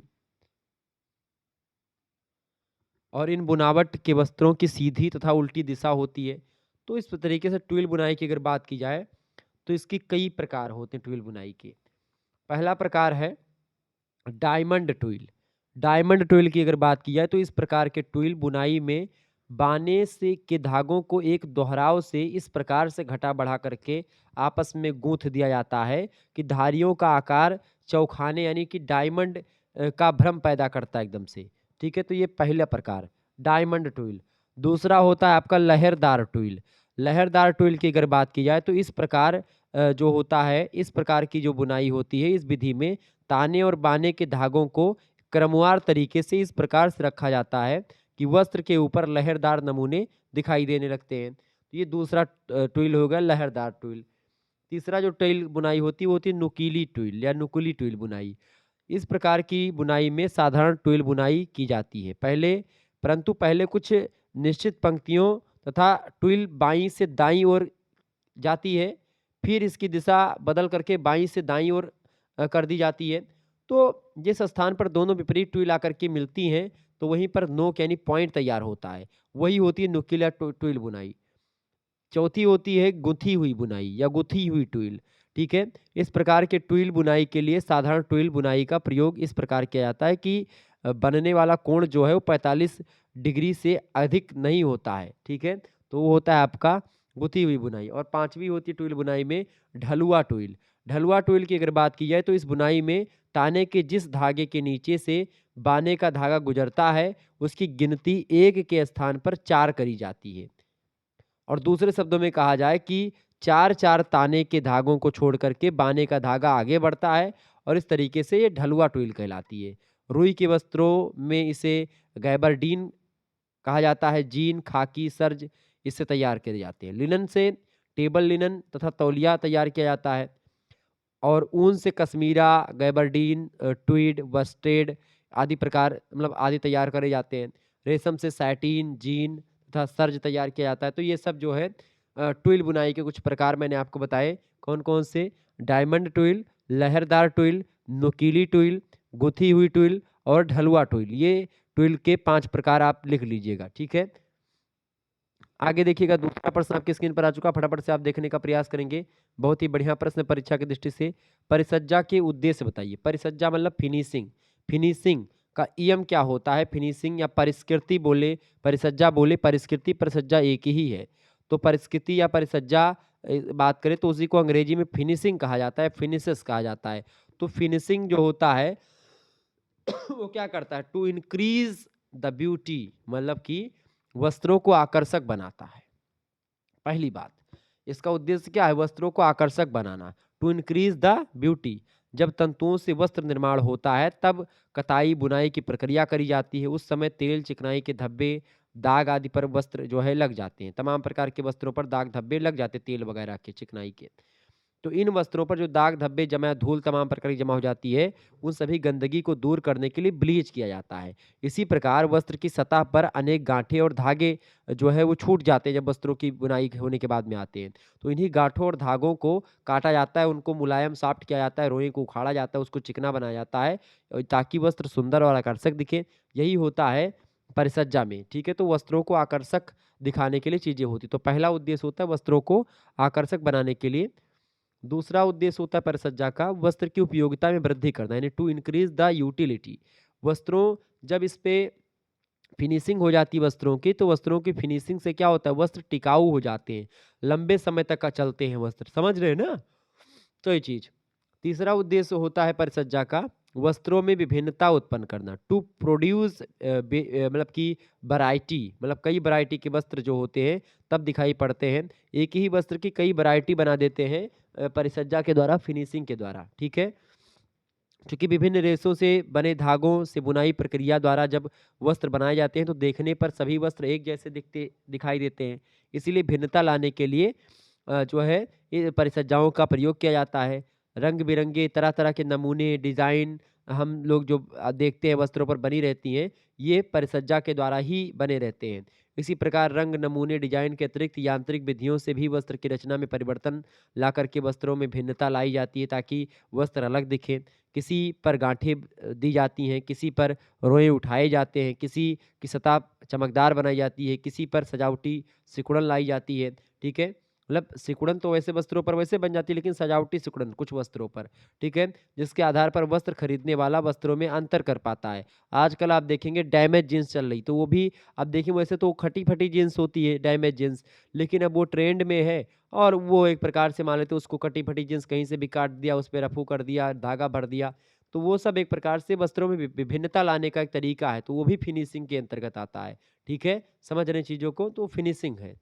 और इन बुनावट के वस्त्रों की सीधी तथा उल्टी दिशा होती है। तो इस तरीके से ट्विल बुनाई की अगर बात की जाए तो इसकी कई प्रकार होते हैं ट्विल बुनाई के। पहला प्रकार है डायमंड ट्विल। डायमंड ट्विल की अगर बात की जाए तो इस प्रकार के ट्विल बुनाई में बाने से के धागों को एक दोहराव से इस प्रकार से घटा बढ़ा करके आपस में गूंथ दिया जाता है कि धारियों का आकार चौखाने यानी कि डायमंड का भ्रम पैदा करता है एकदम से, ठीक है। तो ये पहला प्रकार डायमंड ट्विल। दूसरा होता है आपका लहरदार ट्विल। लहरदार ट्विल की अगर बात की जाए तो इस प्रकार जो होता है, इस प्रकार की जो बुनाई होती है इस विधि में ताने और बाने के धागों को क्रमवार तरीके से इस प्रकार से रखा जाता है कि वस्त्र के ऊपर लहरदार नमूने दिखाई देने लगते हैं। तो ये दूसरा ट्विल हो गया लहरदार ट्विल। तीसरा जो ट्विल बुनाई होती है वो होती है नुकीली ट्विल या नुकीली ट्विल बुनाई। इस प्रकार की बुनाई में साधारण ट्विल बुनाई की जाती है परंतु पहले कुछ निश्चित पंक्तियों तथा ट्विल बाईं से दाईं ओर जाती है, फिर इसकी दिशा बदल करके बाईं से दाईं ओर कर दी जाती है। तो जिस स्थान पर दोनों विपरीत ट्विल आकर के मिलती हैं तो वहीं पर नोक यानी पॉइंट तैयार होता है, वही होती है नुकीला ट्विल बुनाई। चौथी होती है गुथी हुई बुनाई या गुथी हुई ट्विल, ठीक है। इस प्रकार के ट्विल बुनाई के लिए साधारण ट्विल बुनाई का प्रयोग इस प्रकार किया जाता है कि बनने वाला कोण जो है वो 45 डिग्री से अधिक नहीं होता है, ठीक है। तो वो होता है आपका गुथी हुई बुनाई। और पांचवी होती है ट्विल बुनाई में ढलुआ ट्विल। ढलुआ ट्विल की अगर बात की जाए तो इस बुनाई में ताने के जिस धागे के नीचे से बाने का धागा गुजरता है उसकी गिनती 1 के स्थान पर 4 करी जाती है। और दूसरे शब्दों में कहा जाए कि 4-4 ताने के धागों को छोड़ करके बाने का धागा आगे बढ़ता है और इस तरीके से ये ढलुआ ट्विल कहलाती है। रुई के वस्त्रों में इसे गैबरडीन कहा जाता है। जीन, खाकी, सर्ज इससे तैयार किए जाते हैं। लिनन से टेबल लिनन तथा तौलिया तैयार किया जाता है और ऊन से कश्मीरा, गैबरडीन, ट्वीड, वस्टेड आदि प्रकार मतलब आदि तैयार करे जाते हैं। रेशम से सैटीन, जीन तथा सर्ज तैयार किया जाता है। तो ये सब जो है ट्विल बुनाई के कुछ प्रकार मैंने आपको बताए। कौन-कौन से? डायमंड ट्विल, लहरदार ट्विल, नुकीली ट्विल, गुथी हुई ट्विल और ढलुआ ट्विल। ये ट्विल के 5 प्रकार आप लिख लीजिएगा, ठीक है। आगे देखिएगा, दूसरा प्रश्न आपकी स्क्रीन पर आ चुका, फटाफट से आप देखने का प्रयास करेंगे। बहुत ही बढ़िया प्रश्न परीक्षा की दृष्टि से। परिसज्जा के उद्देश्य बताइए। परिसज्जा मतलब फिनिशिंग। फिनिशिंग का नियम क्या होता है? फिनिशिंग या परिष्कृति बोले, परिसज्जा बोले, परिष्कृति परिसज्जा एक ही है। तो परिष्कृति या परिसज्जा बात करें तो उसी को अंग्रेजी में फिनिशिंग कहा जाता है, फिनिशेस कहा जाता है। तो फिनिशिंग जो होता है वो क्या करता है? टू इंक्रीज द ब्यूटी, मतलब कि वस्त्रों को आकर्षक बनाता है। पहली बात, इसका उद्देश्य क्या है? वस्त्रों को आकर्षक बनाना। To increase the beauty. जब तंतुओं से वस्त्र निर्माण होता है तब कताई बुनाई की प्रक्रिया करी जाती है। उस समय तेल, चिकनाई के धब्बे, दाग आदि पर वस्त्र जो है लग जाते हैं। तमाम प्रकार के वस्त्रों पर दाग धब्बे लग जाते हैं तेल वगैरह के, चिकनाई के। तो इन वस्त्रों पर जो दाग धब्बे जमा, धूल तमाम प्रकार की जमा हो जाती है, उन सभी गंदगी को दूर करने के लिए ब्लीच किया जाता है। इसी प्रकार वस्त्र की सतह पर अनेक गांठें और धागे जो है वो छूट जाते हैं जब वस्त्रों की बुनाई होने के बाद में आते हैं। तो इन्हीं गांठों और धागों को काटा जाता है, उनको मुलायम सॉफ्ट किया जाता है, रोई को उखाड़ा जाता है, उसको चिकना बनाया जाता है ताकि वस्त्र सुंदर और आकर्षक दिखे। यही होता है परिसज्जा में, ठीक है? तो वस्त्रों को आकर्षक दिखाने के लिए चीज़ें होती हैं। तो पहला उद्देश्य होता है वस्त्रों को आकर्षक बनाने के लिए। दूसरा उद्देश्य होता है परिसज्जा का वस्त्र की उपयोगिता में वृद्धि करना, यानी टू इंक्रीज द यूटिलिटी। वस्त्रों जब इस पे फिनिशिंग हो जाती है वस्त्रों की, तो वस्त्रों की फिनिशिंग से क्या होता है, वस्त्र टिकाऊ हो जाते हैं, लंबे समय तक का चलते हैं वस्त्र, समझ रहे हैं ना? तो ये चीज़। तीसरा उद्देश्य होता है परिसज्जा का वस्त्रों में विभिन्नता उत्पन्न करना, टू प्रोड्यूस मतलब कि वैरायटी, मतलब कई वैरायटी के वस्त्र जो होते हैं तब दिखाई पड़ते हैं। एक ही वस्त्र की कई वैरायटी बना देते हैं परिसज्जा के द्वारा, फिनिशिंग के द्वारा, ठीक है? क्योंकि विभिन्न रेशों से बने धागों से बुनाई प्रक्रिया द्वारा जब वस्त्र बनाए जाते हैं तो देखने पर सभी वस्त्र एक जैसे दिखाई देते हैं। इसीलिए भिन्नता लाने के लिए जो है ये परिसज्जाओं का प्रयोग किया जाता है। रंग बिरंगे तरह तरह के नमूने डिज़ाइन हम लोग जो देखते हैं वस्त्रों पर बनी रहती हैं, ये परिसज्जा के द्वारा ही बने रहते हैं। इसी प्रकार रंग नमूने डिजाइन के अतिरिक्त यांत्रिक विधियों से भी वस्त्र की रचना में परिवर्तन ला करके वस्त्रों में भिन्नता लाई जाती है ताकि वस्त्र अलग दिखे। किसी पर गांठें दी जाती हैं, किसी पर रोएँ उठाए जाते हैं, किसी की सतह चमकदार बनाई जाती है, किसी पर सजावटी सिकुड़न लाई जाती है, ठीक है? मतलब सिकुड़न तो वैसे वस्त्रों पर वैसे बन जाती है, लेकिन सजावटी सिकुड़न कुछ वस्त्रों पर, ठीक है? जिसके आधार पर वस्त्र खरीदने वाला वस्त्रों में अंतर कर पाता है। आजकल आप देखेंगे डैमेज जीन्स चल रही, तो वो भी आप देखिए वैसे तो खटी-फटी जीन्स होती है डैमेज जीन्स, लेकिन अब वो ट्रेंड में है और वो एक प्रकार से मान लेते हैं उसको कटी-फटी जीन्स कहीं से भी काट दिया, उस पे रफू कर दिया, धागा भर दिया, तो वो सब एक प्रकार से वस्त्रों में विभिन्नता लाने का एक तरीका है, तो वो भी फिनिशिंग के अंतर्गत आता है, ठीक है? समझ रहे हैं चीज़ों को? तो फिनिशिंग है।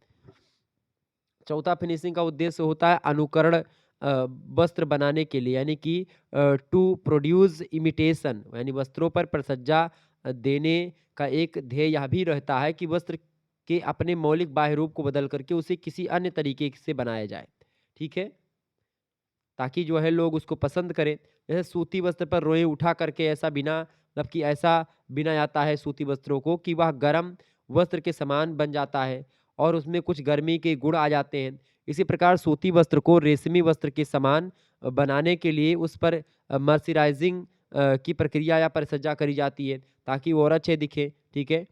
चौथा फिनिशिंग का उद्देश्य होता है अनुकरण वस्त्र बनाने के लिए, यानी कि टू प्रोड्यूस इमिटेशन, यानी वस्त्रों पर प्रसज्जा देने का एक ध्येय यह भी रहता है कि वस्त्र के अपने मौलिक बाह्य रूप को बदल करके उसे किसी अन्य तरीके से बनाया जाए, ठीक है? ताकि जो है लोग उसको पसंद करें। जैसे सूती वस्त्र पर रोएँ उठा करके ऐसा बिना, मतलब कि ऐसा बिना जाता है सूती वस्त्रों को कि वह गर्म वस्त्र के समान बन जाता है और उसमें कुछ गर्मी के गुण आ जाते हैं। इसी प्रकार सूती वस्त्र को रेशमी वस्त्र के समान बनाने के लिए उस पर मर्सराइज़िंग की प्रक्रिया या परिचर्या करी जाती है ताकि वो और अच्छे दिखें, ठीक है?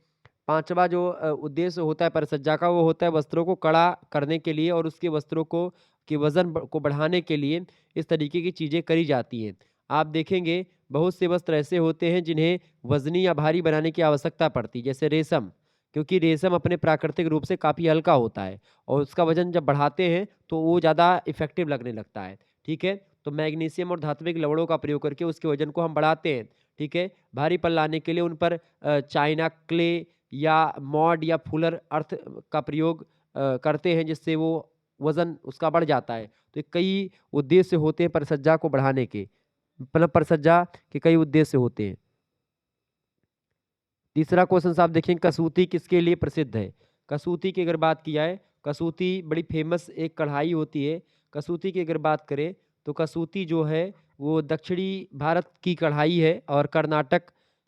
5वां जो उद्देश्य होता है परिचर्या का, वो होता है वस्त्रों को कड़ा करने के लिए और उसके वस्त्रों को के वज़न को बढ़ाने के लिए इस तरीके की चीज़ें करी जाती हैं। आप देखेंगे बहुत से वस्त्र ऐसे होते हैं जिन्हें वज़नी या भारी बनाने की आवश्यकता पड़ती है, जैसे रेशम, क्योंकि रेशम अपने प्राकृतिक रूप से काफ़ी हल्का होता है और उसका वज़न जब बढ़ाते हैं तो वो ज़्यादा इफ़ेक्टिव लगने लगता है, ठीक है? तो मैग्नीशियम और धात्विक लवणों का प्रयोग करके उसके वज़न को हम बढ़ाते हैं, ठीक है? भारीपन लाने के लिए उन पर चाइना क्ले या मॉड या फुलर अर्थ का प्रयोग करते हैं, जिससे वो वज़न उसका बढ़ जाता है। तो कई उद्देश्य होते हैं परिसज्जा को बढ़ाने के, मतलब परिसज्जा के कई उद्देश्य होते हैं। तीसरा क्वेश्चन आप देखें, कसूती किसके लिए प्रसिद्ध है? कसूती की अगर बात की जाए, कसूती बड़ी फेमस एक कढ़ाई होती है। कसूती की अगर बात करें तो कसूती जो है वो दक्षिणी भारत की कढ़ाई है और कर्नाटक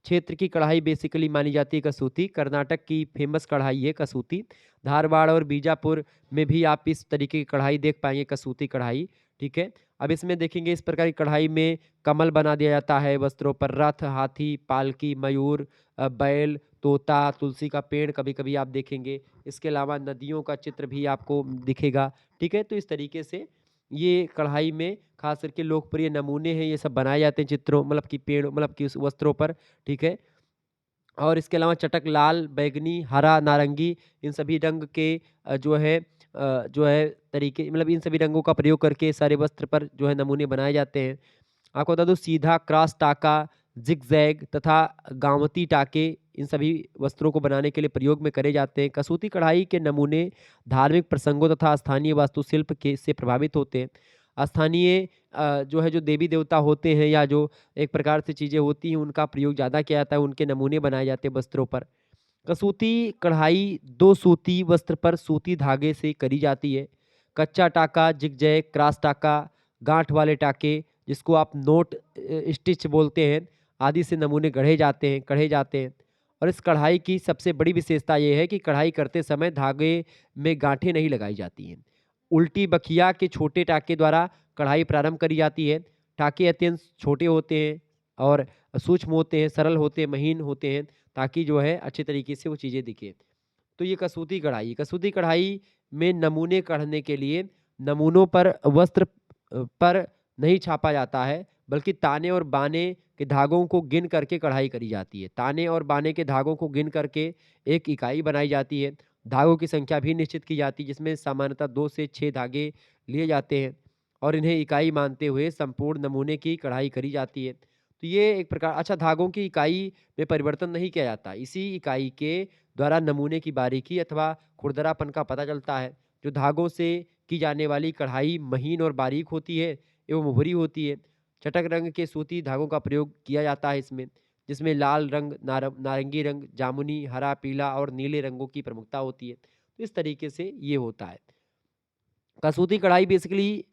क्षेत्र की कढ़ाई बेसिकली मानी जाती है कसूती। कर्नाटक की फेमस कढ़ाई है कसूती। धारवाड़ और बीजापुर में भी आप इस तरीके की कढ़ाई देख पाएँगे, कसूती कढ़ाई, ठीक है? अब इसमें देखेंगे इस प्रकार की कढ़ाई में कमल बना दिया जाता है वस्त्रों पर, रथ, हाथी, पालकी, मयूर, बैल, तोता, तुलसी का पेड़ कभी-कभी आप देखेंगे। इसके अलावा नदियों का चित्र भी आपको दिखेगा, ठीक है? तो इस तरीके से ये कढ़ाई में ख़ास करके लोकप्रिय नमूने हैं, ये सब बनाए जाते हैं चित्रों, मतलब कि पेड़, मतलब कि उस वस्त्रों पर, ठीक है? और इसके अलावा चटक लाल, बैंगनी, हरा, नारंगी, इन सभी रंग के जो है तरीके, मतलब इन सभी रंगों का प्रयोग करके सारे वस्त्र पर जो है नमूने बनाए जाते हैं। आपको बता दूँ सीधा, क्रॉस टाका, ज़िगज़ैग तथा गाँवती टाके इन सभी वस्त्रों को बनाने के लिए प्रयोग में करे जाते हैं। कसूती कढ़ाई के नमूने धार्मिक प्रसंगों तथा स्थानीय वास्तुशिल्प के से प्रभावित होते हैं। स्थानीय जो देवी-देवता होते हैं या जो एक प्रकार से चीज़ें होती हैं, उनका प्रयोग ज़्यादा किया जाता है, उनके नमूने बनाए जाते हैं वस्त्रों पर। कसूती कढ़ाई 2 सूती वस्त्र पर सूती धागे से करी जाती है। कच्चा टाका, जिगजैग, क्रॉस टाका, गांठ वाले टाके, जिसको आप नोट स्टिच बोलते हैं, आदि से नमूने गढ़े जाते हैं। और इस कढ़ाई की सबसे बड़ी विशेषता ये है कि कढ़ाई करते समय धागे में गांठें नहीं लगाई जाती हैं। उल्टी बखिया के छोटे टाके द्वारा कढ़ाई प्रारंभ करी जाती है। टाके अत्यंत छोटे होते हैं और सूक्ष्म होते हैं, सरल होते हैं, महीन होते हैं, ताकि जो है अच्छे तरीके से वो चीज़ें दिखें। तो ये कसूती कढ़ाई में नमूने कढ़ने के लिए नमूनों पर वस्त्र पर नहीं छापा जाता है, बल्कि ताने और बाने के धागों को गिन करके कढ़ाई करी जाती है। ताने और बाने के धागों को गिन करके एक इकाई बनाई जाती है। धागों की संख्या भी निश्चित की जाती है, जिसमें सामान्यतः 2 से 6 धागे लिए जाते हैं और इन्हें इकाई मानते हुए संपूर्ण नमूने की कढ़ाई करी जाती है। तो ये एक प्रकार अच्छा, धागों की इकाई में परिवर्तन नहीं किया जाता। इसी इकाई के द्वारा नमूने की बारीकी अथवा खुरदरापन का पता चलता है। जो धागों से की जाने वाली कढ़ाई महीन और बारीक होती है एवं भूरी होती है। चटक रंग के सूती धागों का प्रयोग किया जाता है इसमें, जिसमें लाल रंग, नारंगी रंग, जामुनी, हरा, पीला और नीले रंगों की प्रमुखता होती है। तो इस तरीके से ये होता है। कसूती कढ़ाई बेसिकली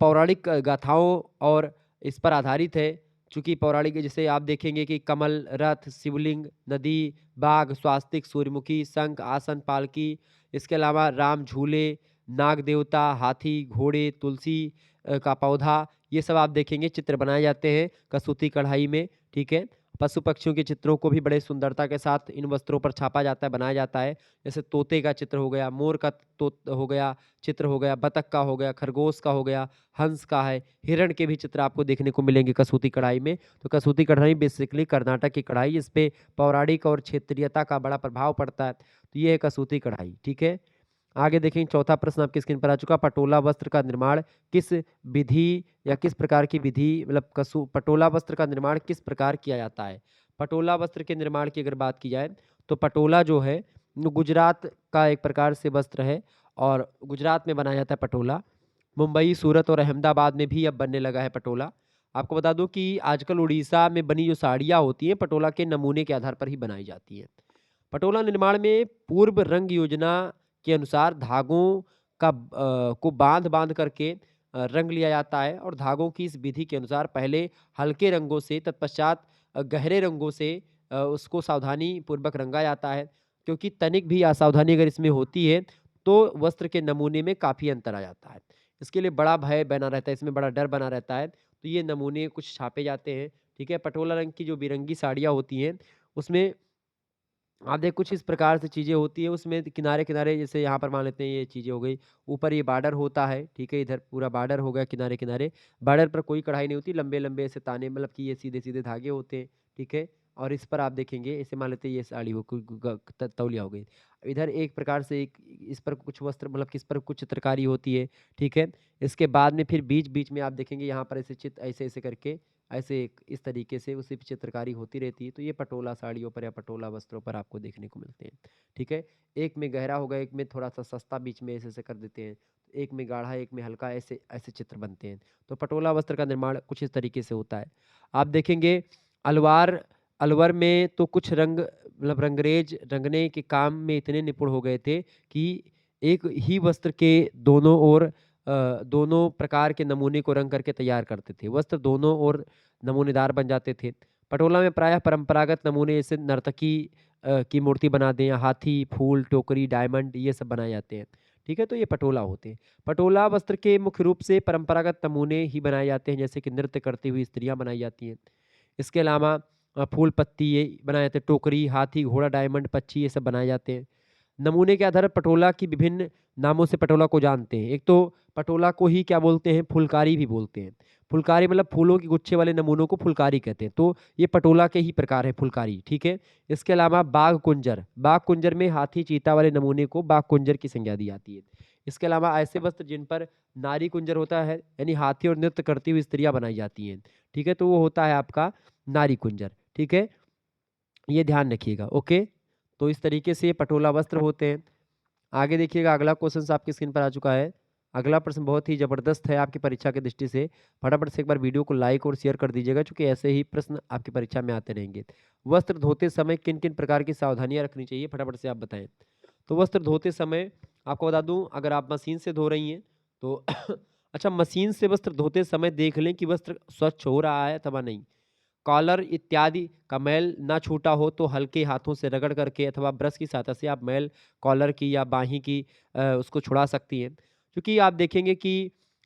पौराणिक गाथाओं और इस पर आधारित है। चूँकि पौराणिक जैसे आप देखेंगे कि कमल, रथ, शिवलिंग, नदी, बाघ, स्वास्तिक, सूर्यमुखी, शंख, आसन, पालकी, इसके अलावा राम झूले, नाग देवता, हाथी, घोड़े, तुलसी का पौधा, ये सब आप देखेंगे चित्र बनाए जाते हैं कसूती कढ़ाई में, ठीक है। पशु पक्षियों के चित्रों को भी बड़े सुंदरता के साथ इन वस्त्रों पर छापा जाता है, बनाया जाता है। जैसे तोते का चित्र हो गया, मोर का तो हो गया, चित्र हो गया, बतख का हो गया, खरगोश का हो गया, हंस का है, हिरण के भी चित्र आपको देखने को मिलेंगे कसूती कढ़ाई में। तो कसूती कढ़ाई बेसिकली कर्नाटक की कढ़ाई, इस पे पौराणिक और क्षेत्रीयता का बड़ा प्रभाव पड़ता है। तो ये है कसूती कढ़ाई, ठीक है। आगे देखेंगे, चौथा प्रश्न आपकी स्क्रीन पर आ चुका। पटोला वस्त्र का निर्माण किस विधि या किस प्रकार की विधि मतलब पटोला वस्त्र का निर्माण किस प्रकार किया जाता है? पटोला वस्त्र के निर्माण की अगर बात की जाए तो पटोला जो है वो गुजरात का एक प्रकार से वस्त्र है और गुजरात में बनाया जाता है पटोला। मुंबई, सूरत और अहमदाबाद में भी अब बनने लगा है पटोला। आपको बता दूं कि आजकल उड़ीसा में बनी जो साड़ियाँ होती हैं पटोला के नमूने के आधार पर ही बनाई जाती हैं। पटोला निर्माण में पूर्व रंग योजना के अनुसार धागों का को बांध करके रंग लिया जाता है और धागों की इस विधि के अनुसार पहले हल्के रंगों से तत्पश्चात गहरे रंगों से उसको सावधानी पूर्वक रंगा जाता है, क्योंकि तनिक भी असावधानी अगर इसमें होती है तो वस्त्र के नमूने में काफ़ी अंतर आ जाता है। इसके लिए बड़ा भय बना रहता है, इसमें बड़ा डर बना रहता है। तो ये नमूने कुछ छापे जाते हैं, ठीक है। पटोला रंग की जो बिरंगी साड़ियाँ होती हैं उसमें आप देख कुछ इस प्रकार से चीज़ें होती हैं, उसमें किनारे-किनारे जैसे यहाँ पर मान लेते हैं ये चीज़ें हो गई। ऊपर ये बॉर्डर होता है, ठीक है, इधर पूरा बॉर्डर हो गया किनारे-किनारे। बॉर्डर पर कोई कढ़ाई नहीं होती, लंबे-लंबे ऐसे ताने मतलब कि ये सीधे-सीधे धागे होते हैं, ठीक है। और इस पर आप देखेंगे ऐसे मान लेते हैं ये साड़ी हो कोई तौलिया हो गई। इधर एक प्रकार से एक इस पर कुछ वस्त्र मतलब कि इस पर कुछ चित्रकारी होती है, ठीक है। इसके बाद में फिर बीच-बीच में आप देखेंगे यहाँ पर ऐसे चित्र ऐसे-ऐसे करके ऐसे इस तरीके से उसी पे चित्रकारी होती रहती है। तो ये पटोला साड़ियों पर या पटोला वस्त्रों पर आपको देखने को मिलते हैं, ठीक है। एक में गहरा होगा, एक में थोड़ा-सा सस्ता बीच में ऐसे-ऐसे कर देते हैं। एक में गाढ़ा, एक में हल्का, ऐसे ऐसे चित्र बनते हैं। तो पटोला वस्त्र का निर्माण कुछ इस तरीके से होता है। आप देखेंगे अलवार अलवर में तो कुछ रंग मतलब रंगरेज रंगने के काम में इतने निपुण हो गए थे कि एक ही वस्त्र के दोनों ओर दोनों प्रकार के नमूने को रंग करके तैयार करते थे। वस्त्र दोनों ओर नमूनेदार बन जाते थे। पटोला में प्रायः परंपरागत नमूने जैसे नर्तकी की मूर्ति बना दें या हाथी, फूल, टोकरी, डायमंड ये सब बनाए जाते हैं। ठीक है? तो ये पटोला होते हैं। पटोला वस्त्र के मुख्य रूप से परंपरागत नमूने ही बनाए जाते हैं, जैसे कि नृत्य करती हुई स्त्रियाँ बनाई जाती हैं। इसके अलावा फूल पत्ती ये बनाए जाते हैं, टोकरी, हाथी, घोड़ा, डायमंड, पक्षी ये सब बनाए जाते हैं। नमूने के आधार पर पटोला की विभिन्न नामों से पटोला को जानते हैं। एक तो पटोला को ही क्या बोलते हैं, फुलकारी भी बोलते हैं। फुलकारी मतलब फूलों के गुच्छे वाले नमूनों को फुलकारी कहते हैं। तो ये पटोला के ही प्रकार है फुलकारी, ठीक है। इसके अलावा बाघ कुंजर में हाथी, चीता वाले नमूने को बाघ कुंजर की संज्ञा दी जाती है। इसके अलावा ऐसे वस्त्र जिन पर नारी कुंजर होता है, यानी हाथी और नृत्य करती हुई स्त्रियाँ बनाई जाती हैं, ठीक है, तो वो होता है आपका नारी कुंजर, ठीक है। ये ध्यान रखिएगा, ओके। तो इस तरीके से ये पटोला वस्त्र होते हैं। आगे देखिएगा, अगला क्वेश्चन आपकी स्क्रीन पर आ चुका है। अगला प्रश्न बहुत ही ज़बरदस्त है आपकी परीक्षा की दृष्टि से। फटाफट से एक बार वीडियो को लाइक और शेयर कर दीजिएगा, चूँकि ऐसे ही प्रश्न आपकी परीक्षा में आते रहेंगे। वस्त्र धोते समय किन-किन प्रकार की सावधानियाँ रखनी चाहिए? फटाफट से आप बताएँ। तो वस्त्र धोते समय आपको बता दूँ, अगर आप मशीन से धो रही हैं तो अच्छा, मशीन से वस्त्र धोते समय देख लें कि वस्त्र स्वच्छ हो रहा है अथवा नहीं। कॉलर इत्यादि का मैल ना छूटा हो तो हल्के हाथों से रगड़ करके अथवा ब्रश की सहायता से आप मैल कॉलर की या बाहीं की उसको छुड़ा सकती हैं। क्योंकि आप देखेंगे कि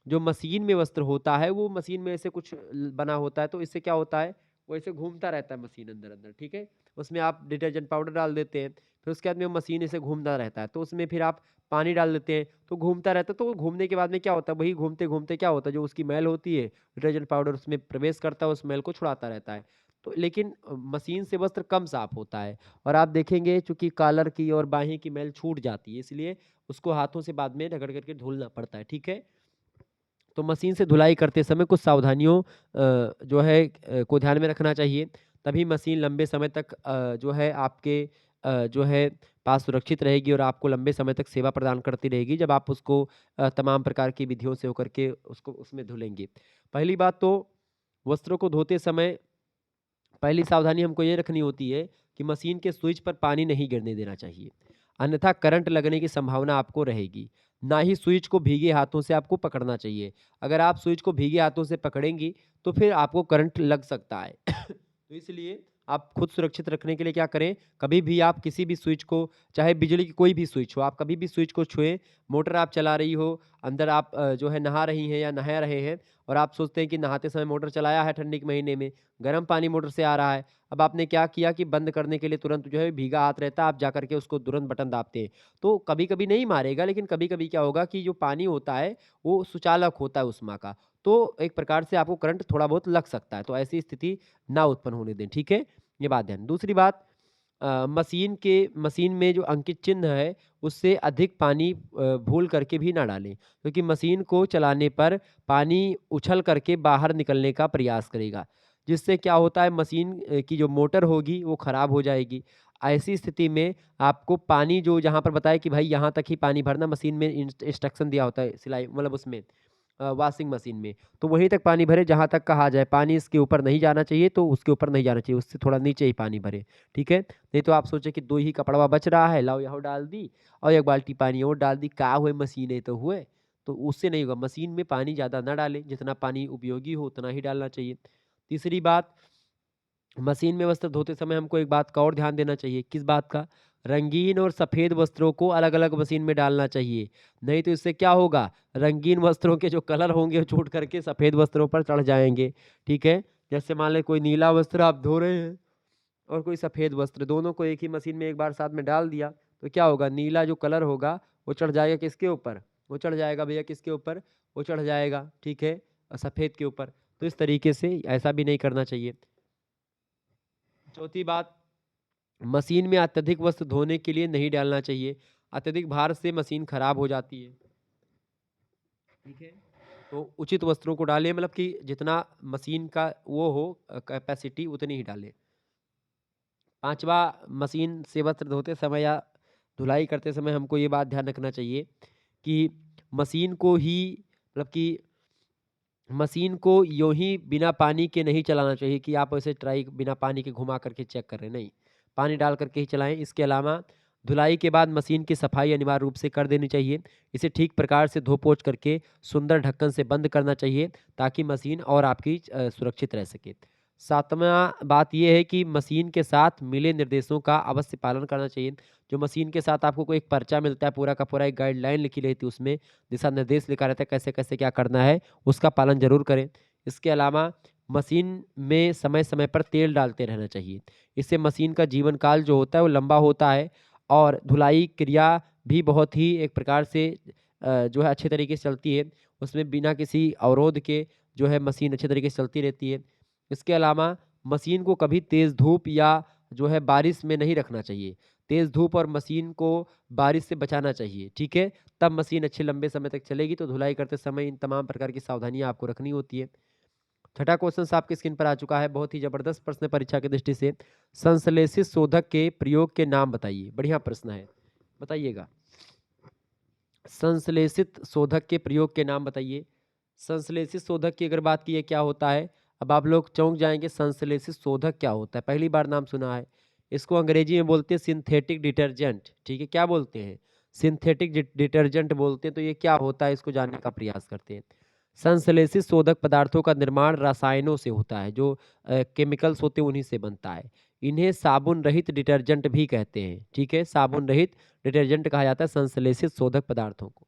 जो मशीन में वस्त्र होता है वो मशीन में ऐसे कुछ बना होता है, तो इससे क्या होता है, वो ऐसे घूमता रहता है मशीन अंदर अंदर, ठीक है। उसमें आप डिटर्जेंट पाउडर डाल देते हैं, फिर उसके बाद में वो मशीन ऐसे घूमता रहता है, तो उसमें फिर आप पानी डाल देते हैं तो घूमता रहता है। तो वो घूमने के बाद में क्या होता है, वही घूमते घूमते क्या होता है, जो उसकी मैल होती है डिटर्जेंट पाउडर उसमें प्रवेश करता है, उस मैल को छुड़ाता रहता है। तो लेकिन मशीन से वस्त्र कम साफ होता है, और आप देखेंगे चूंकि कॉलर की और बाहीं की मैल छूट जाती है, इसलिए उसको हाथों से बाद में रगड़ करके धुलना पड़ता है, ठीक है। तो मशीन से धुलाई करते समय कुछ सावधानियों जो है को ध्यान में रखना चाहिए, तभी मशीन लंबे समय तक जो है आपके जो है पास सुरक्षित रहेगी और आपको लंबे समय तक सेवा प्रदान करती रहेगी, जब आप उसको तमाम प्रकार की विधियों से होकर के उसको उसमें धुलेंगे। पहली बात तो वस्त्रों को धोते समय पहली सावधानी हमको ये रखनी होती है कि मशीन के स्विच पर पानी नहीं गिरने देना चाहिए, अन्यथा करंट लगने की संभावना आपको रहेगी। ना ही स्विच को भीगे हाथों से आपको पकड़ना चाहिए। अगर आप स्विच को भीगे हाथों से पकड़ेंगी तो फिर आपको करंट लग सकता है। तो इसलिए आप खुद सुरक्षित रखने के लिए क्या करें, कभी भी आप किसी भी स्विच को, चाहे बिजली की कोई भी स्विच हो, आप कभी भी स्विच को छुएं, मोटर आप चला रही हो, अंदर आप जो है नहा रही हैं या नहा रहे हैं, और आप सोचते हैं कि नहाते समय मोटर चलाया है ठंडी के महीने में, गर्म पानी मोटर से आ रहा है। अब आपने क्या किया कि बंद करने के लिए तुरंत जो है भीगा हाथ रहता है, आप जाकर के उसको तुरंत बटन दाबते हैं। तो कभी-कभी नहीं मारेगा, लेकिन कभी-कभी क्या होगा कि जो पानी होता है, वो सुचालक होता है उष्मा का। तो एक प्रकार से आपको करंट थोड़ा बहुत लग सकता है। तो ऐसी स्थिति ना उत्पन्न होने दें, ठीक है? ये बात ध्यान। दूसरी बात, मशीन में जो अंकित चिन्ह है, उससे अधिक पानी भूल करके भी ना डालें, क्योंकि मशीन को चलाने पर पानी उछल करके बाहर निकलने का प्रयास करेगा, जिससे क्या होता है मशीन की जो मोटर होगी वो खराब हो जाएगी। ऐसी स्थिति में आपको पानी जो जहाँ पर बताया कि भाई यहाँ तक ही पानी भरना, मशीन में इंस्ट्रक्शन दिया होता है सिलाई मतलब उसमें वॉशिंग मशीन में, तो वहीं तक पानी भरे जहाँ तक कहा जाए, पानी इसके ऊपर नहीं जाना चाहिए तो उसके ऊपर नहीं जाना चाहिए, उससे थोड़ा नीचे ही पानी भरे, ठीक है। नहीं तो आप सोचे कि 2 ही कपड़वा बच रहा है, लाओ यहाँ डाल दी और 1 बाल्टी पानी और डाल दी, का हुए मशीनें तो हुए। तो उससे नहीं होगा, मशीन में पानी ज़्यादा ना डालें, जितना पानी उपयोगी हो उतना ही डालना चाहिए। तीसरी बात, मशीन में वस्त्र धोते समय हमको एक बात का और ध्यान देना चाहिए, किस बात का? रंगीन और सफ़ेद वस्त्रों को अलग-अलग मशीन में डालना चाहिए। नहीं तो इससे क्या होगा, रंगीन वस्त्रों के जो कलर होंगे वो छूट करके सफ़ेद वस्त्रों पर चढ़ जाएँगे, ठीक है? जैसे मान लें कोई नीला वस्त्र आप धो रहे हैं और कोई सफ़ेद वस्त्र, दोनों को एक ही मशीन में एक बार साथ में डाल दिया, तो क्या होगा, नीला जो कलर होगा वो चढ़ जाएगा किसके ऊपर? वो चढ़ जाएगा भैया किसके ऊपर? वो चढ़ जाएगा, ठीक है? सफ़ेद के ऊपर। तो इस तरीके से ऐसा भी नहीं करना चाहिए। चौथी बात, मशीन में अत्यधिक वस्त्र धोने के लिए नहीं डालना चाहिए। अत्यधिक भार से मशीन खराब हो जाती है। ठीक है? तो उचित वस्त्रों को डालें, मतलब कि जितना मशीन का वो हो कैपेसिटी उतनी ही डालें। 5वाँ, मशीन से वस्त्र धोते समय या धुलाई करते समय हमको ये बात ध्यान रखना चाहिए कि मशीन को ही मतलब कि मशीन को यूँ ही बिना पानी के नहीं चलाना चाहिए कि आप ऐसे ट्राई बिना पानी के घुमा करके चेक कर रहे हैं, नहीं। पानी डाल करके ही चलाएँ। इसके अलावा धुलाई के बाद मशीन की सफाई अनिवार्य रूप से कर देनी चाहिए। इसे ठीक प्रकार से धो-पोंछ करके सुंदर ढक्कन से बंद करना चाहिए, ताकि मशीन और आपकी सुरक्षित रह सके। 7वाँ बात ये है कि मशीन के साथ मिले निर्देशों का अवश्य पालन करना चाहिए। जो मशीन के साथ आपको कोई एक पर्चा मिलता है, पूरा का पूरा एक गाइडलाइन लिखी रहती है, उसमें दिशा निर्देश लिखा रहता है कैसे-कैसे क्या करना है, उसका पालन ज़रूर करें। इसके अलावा मशीन में समय-समय पर तेल डालते रहना चाहिए। इससे मशीन का जीवन काल जो होता है वो लंबा होता है, और धुलाई क्रिया भी बहुत ही एक प्रकार से जो है अच्छे तरीके से चलती है। उसमें बिना किसी अवरोध के जो है मशीन अच्छे तरीके से चलती रहती है। इसके अलावा मशीन को कभी तेज़ धूप या जो है बारिश में नहीं रखना चाहिए। तेज़ धूप और मशीन को बारिश से बचाना चाहिए, ठीक है? तब मशीन अच्छे लंबे समय तक चलेगी। तो धुलाई करते समय इन तमाम प्रकार की सावधानियाँ आपको रखनी होती है। छठा क्वेश्चन आपकी स्क्रीन पर आ चुका है, बहुत ही ज़बरदस्त प्रश्न है परीक्षा की दृष्टि से। संश्लेषित शोधक के प्रयोग के नाम बताइए। बढ़िया प्रश्न है, बताइएगा। संश्लेषित शोधक के प्रयोग के नाम बताइए। संश्लेषित शोधक की अगर बात की है क्या होता है, अब आप लोग चौंक जाएँगे, संश्लेषित शोधक क्या होता है? पहली बार नाम सुना है। इसको अंग्रेजी में बोलते हैं सिंथेटिक डिटर्जेंट, ठीक है? क्या बोलते हैं? सिंथेटिक डिटर्जेंट बोलते हैं। तो ये क्या होता है, इसको जानने का प्रयास करते हैं। संश्लेषित शोधक पदार्थों का निर्माण रसायनों से होता है, जो केमिकल्स होते हैं उन्हीं से बनता है। इन्हें साबुन रहित डिटर्जेंट भी कहते हैं, ठीक है, साबुन रहित डिटर्जेंट कहा जाता है संश्लेषित शोधक पदार्थों को।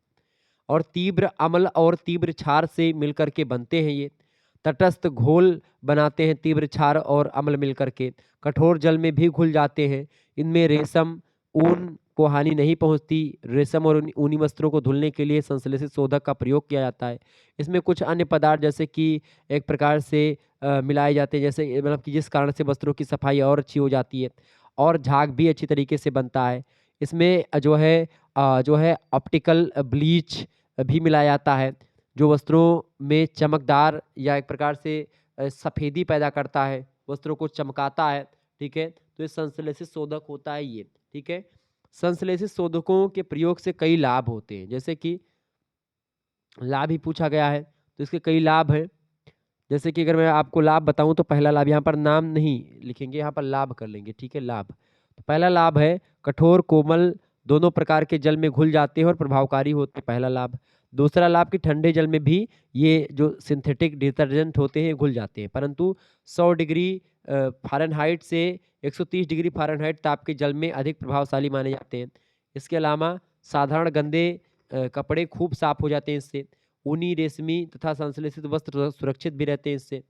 और तीव्र अम्ल और तीव्र क्षार से मिलकर के बनते हैं ये। तटस्थ घोल बनाते हैं तीव्र क्षार और अम्ल मिलकर के। कठोर जल में भी घुल जाते हैं। इनमें रेशम, ऊन को हानि नहीं पहुंचती। रेशम और ऊनी वस्त्रों को धुलने के लिए संश्लेषित शोधक का प्रयोग किया जाता है। इसमें कुछ अन्य पदार्थ जैसे कि एक प्रकार से मिलाए जाते हैं, जैसे मतलब कि जिस कारण से वस्त्रों की सफाई और अच्छी हो जाती है और झाग भी अच्छी तरीके से बनता है। इसमें जो है ऑप्टिकल ब्लीच भी मिलाया जाता है, जो वस्त्रों में चमकदार या एक प्रकार से सफ़ेदी पैदा करता है, वस्त्रों को चमकाता है, ठीक है? तो ये संश्लेषित शोधक होता है ये, ठीक है? संश्लेषित शोधकों के प्रयोग से कई लाभ होते हैं, जैसे कि लाभ ही पूछा गया है, तो इसके कई लाभ हैं। जैसे कि अगर मैं आपको लाभ बताऊँ तो पहला लाभ, यहाँ पर नाम नहीं लिखेंगे, यहाँ पर लाभ कर लेंगे, ठीक है? लाभ। तो पहला लाभ है कठोर, कोमल दोनों प्रकार के जल में घुल जाते हैं और प्रभावकारी होते हैं, पहला लाभ। दूसरा लाभ कि ठंडे जल में भी ये जो सिंथेटिक डिटर्जेंट होते हैं घुल जाते हैं, परंतु 100 डिग्री फ़ारेनहाइट से 130 डिग्री फ़ारेनहाइट ताप के जल में अधिक प्रभावशाली माने जाते हैं। इसके अलावा साधारण गंदे कपड़े खूब साफ हो जाते हैं इससे। ऊनी, रेशमी तथा संश्लेषित वस्त्र सुरक्षित भी रहते हैं इससे।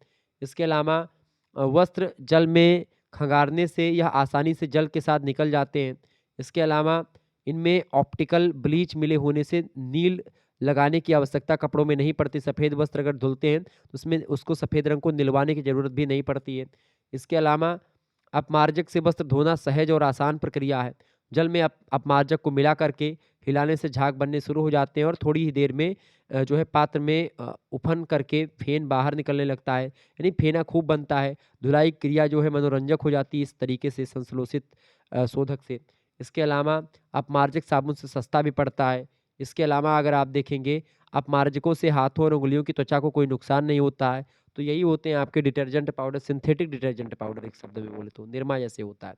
इसके अलावा वस्त्र जल में खंगारने से यह आसानी से जल के साथ निकल जाते हैं। इसके अलावा इनमें ऑप्टिकल ब्लीच मिले होने से नील लगाने की आवश्यकता कपड़ों में नहीं पड़ती। सफ़ेद वस्त्र अगर धुलते हैं तो उसमें उसको सफ़ेद रंग को निलवाने की ज़रूरत भी नहीं पड़ती है। इसके अलावा अपमार्जक से वस्त्र धोना सहज और आसान प्रक्रिया है। जल में अपमार्जक को मिला करके हिलाने से झाग बनने शुरू हो जाते हैं और थोड़ी ही देर में जो है पात्र में उफन करके फेन बाहर निकलने लगता है, यानी फेना खूब बनता है। धुलाई क्रिया जो है मनोरंजक हो जाती है इस तरीके से संश्लेषित शोधक से। इसके अलावा अपमार्जक साबुन से सस्ता भी पड़ता है। इसके अलावा अगर आप देखेंगे अपमार्जकों से हाथों और उंगलियों की त्वचा को कोई नुकसान नहीं होता है। तो यही होते हैं आपके detergent powder, synthetic detergent powder एक शब्द में बोले तो निरमा जैसे होता है।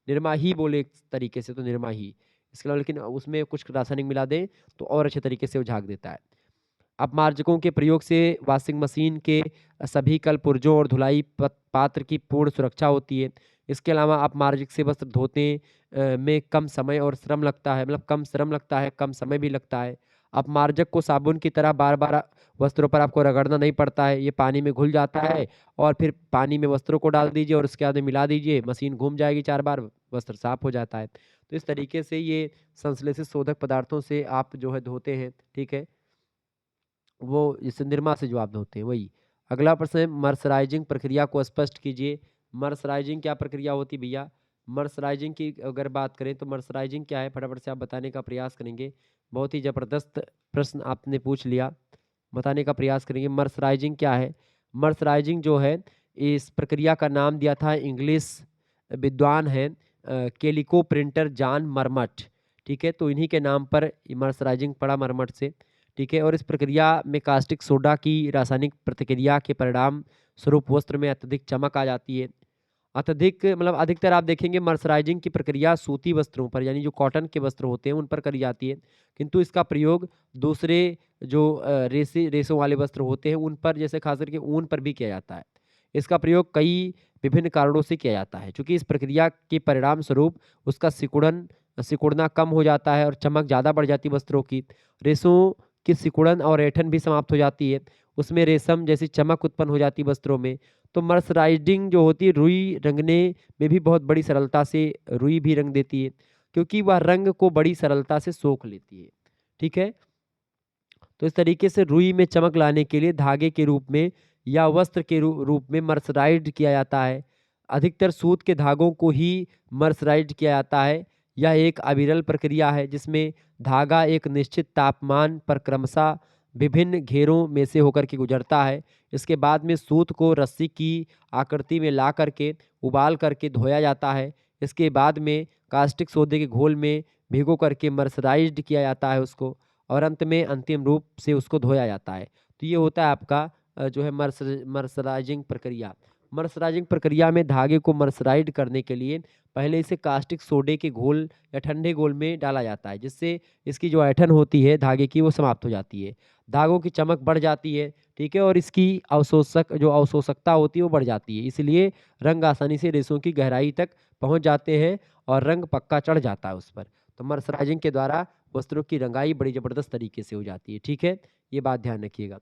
निरमा ही बोले एक तरीके से तो निरमा ही। इसके अलावा लेकिन उसमें कुछ रासायनिक मिला दें तो और अच्छे तरीके से वो झाग देता है। अपमार्जकों के प्रयोग से वॉशिंग मशीन के सभी कल पुर्जों और धुलाई पात्र की पूर्ण सुरक्षा होती है। इसके अलावा अपमार्जक से वस्त्र धोते में कम समय और श्रम लगता है, मतलब कम श्रम लगता है, कम समय भी लगता है। अपमार्जक को साबुन की तरह बार-बार वस्त्रों पर आपको रगड़ना नहीं पड़ता है। ये पानी में घुल जाता है और फिर पानी में वस्त्रों को डाल दीजिए और उसके बाद में मिला दीजिए, मशीन घूम जाएगी 4 बार, वस्त्र साफ हो जाता है। तो इस तरीके से ये संश्लेषित शोधक पदार्थों से आप जो है धोते हैं, ठीक है? वो जैसे निरमा से जो आप धोते हैं वही। अगला प्रश्न है मर्सराइजिंग प्रक्रिया को स्पष्ट कीजिए। मर्सराइजिंग क्या प्रक्रिया होती है भैया? मर्सराइजिंग की अगर बात करें तो मर्सराइजिंग क्या है फटाफट से आप बताने का प्रयास करेंगे। बहुत ही ज़बरदस्त प्रश्न आपने पूछ लिया, बताने का प्रयास करेंगे मर्सराइजिंग क्या है? मर्सराइजिंग जो है इस प्रक्रिया का नाम दिया था इंग्लिश विद्वान हैं केलिको प्रिंटर जॉन मरमट, ठीक है? तो इन्हीं के नाम पर मर्सराइजिंग पड़ा मरमट से। ठीक है? और इस प्रक्रिया में कास्टिक सोडा की रासायनिक प्रतिक्रिया के परिणाम स्वरूप वस्त्र में अत्यधिक चमक आ जाती है। अत्यधिक मतलब अधिकतर आप देखेंगे मर्सराइजिंग की प्रक्रिया सूती वस्त्रों पर यानी जो कॉटन के वस्त्र होते हैं उन पर करी जाती है। किंतु इसका प्रयोग दूसरे जो रेशों वाले वस्त्र होते हैं उन पर जैसे खास करके ऊन पर भी किया जाता है। इसका प्रयोग कई विभिन्न कारणों से किया जाता है। चूँकि इस प्रक्रिया के परिणाम स्वरूप उसका सिकुड़ना कम हो जाता है और चमक ज़्यादा बढ़ जाती है वस्त्रों की। रेशों की सिकुड़न और ऐंठन भी समाप्त हो जाती है। उसमें रेशम जैसी चमक उत्पन्न हो जाती है वस्त्रों में। तो मर्सराइजिंग जो होती है रुई रंगने में भी बहुत बड़ी सरलता से रुई भी रंग देती है, क्योंकि वह रंग को बड़ी सरलता से सोख लेती है। ठीक है? तो इस तरीके से रुई में चमक लाने के लिए धागे के रूप में या वस्त्र के रूप में मर्सराइज्ड किया जाता है। अधिकतर सूत के धागों को ही मर्सराइज्ड किया जाता है। यह एक अविरल प्रक्रिया है जिसमें धागा एक निश्चित तापमान पर क्रमशः विभिन्न घेरों में से होकर के गुजरता है। इसके बाद में सूत को रस्सी की आकृति में ला करके उबाल करके धोया जाता है। इसके बाद में कास्टिक सोडे के घोल में भिगो करके मर्सराइज्ड किया जाता है उसको और अंत में अंतिम रूप से उसको धोया जाता है। तो ये होता है आपका जो है मर्सराइजिंग प्रक्रिया। मर्सराइजिंग प्रक्रिया में धागे को मर्सराइज्ड करने के लिए पहले इसे कास्टिक सोडे के घोल या ठंडे घोल में डाला जाता है, जिससे इसकी जो ऐंठन होती है धागे की वो समाप्त हो जाती है। धागों की चमक बढ़ जाती है, ठीक है, और इसकी अवशोषकता होती है वो बढ़ जाती है, इसलिए रंग आसानी से रेशों की गहराई तक पहुंच जाते हैं और रंग पक्का चढ़ जाता है उस पर। तो मर्सराइजिंग के द्वारा वस्त्रों की रंगाई बड़ी जबरदस्त तरीके से हो जाती है। ठीक है, ये बात ध्यान रखिएगा।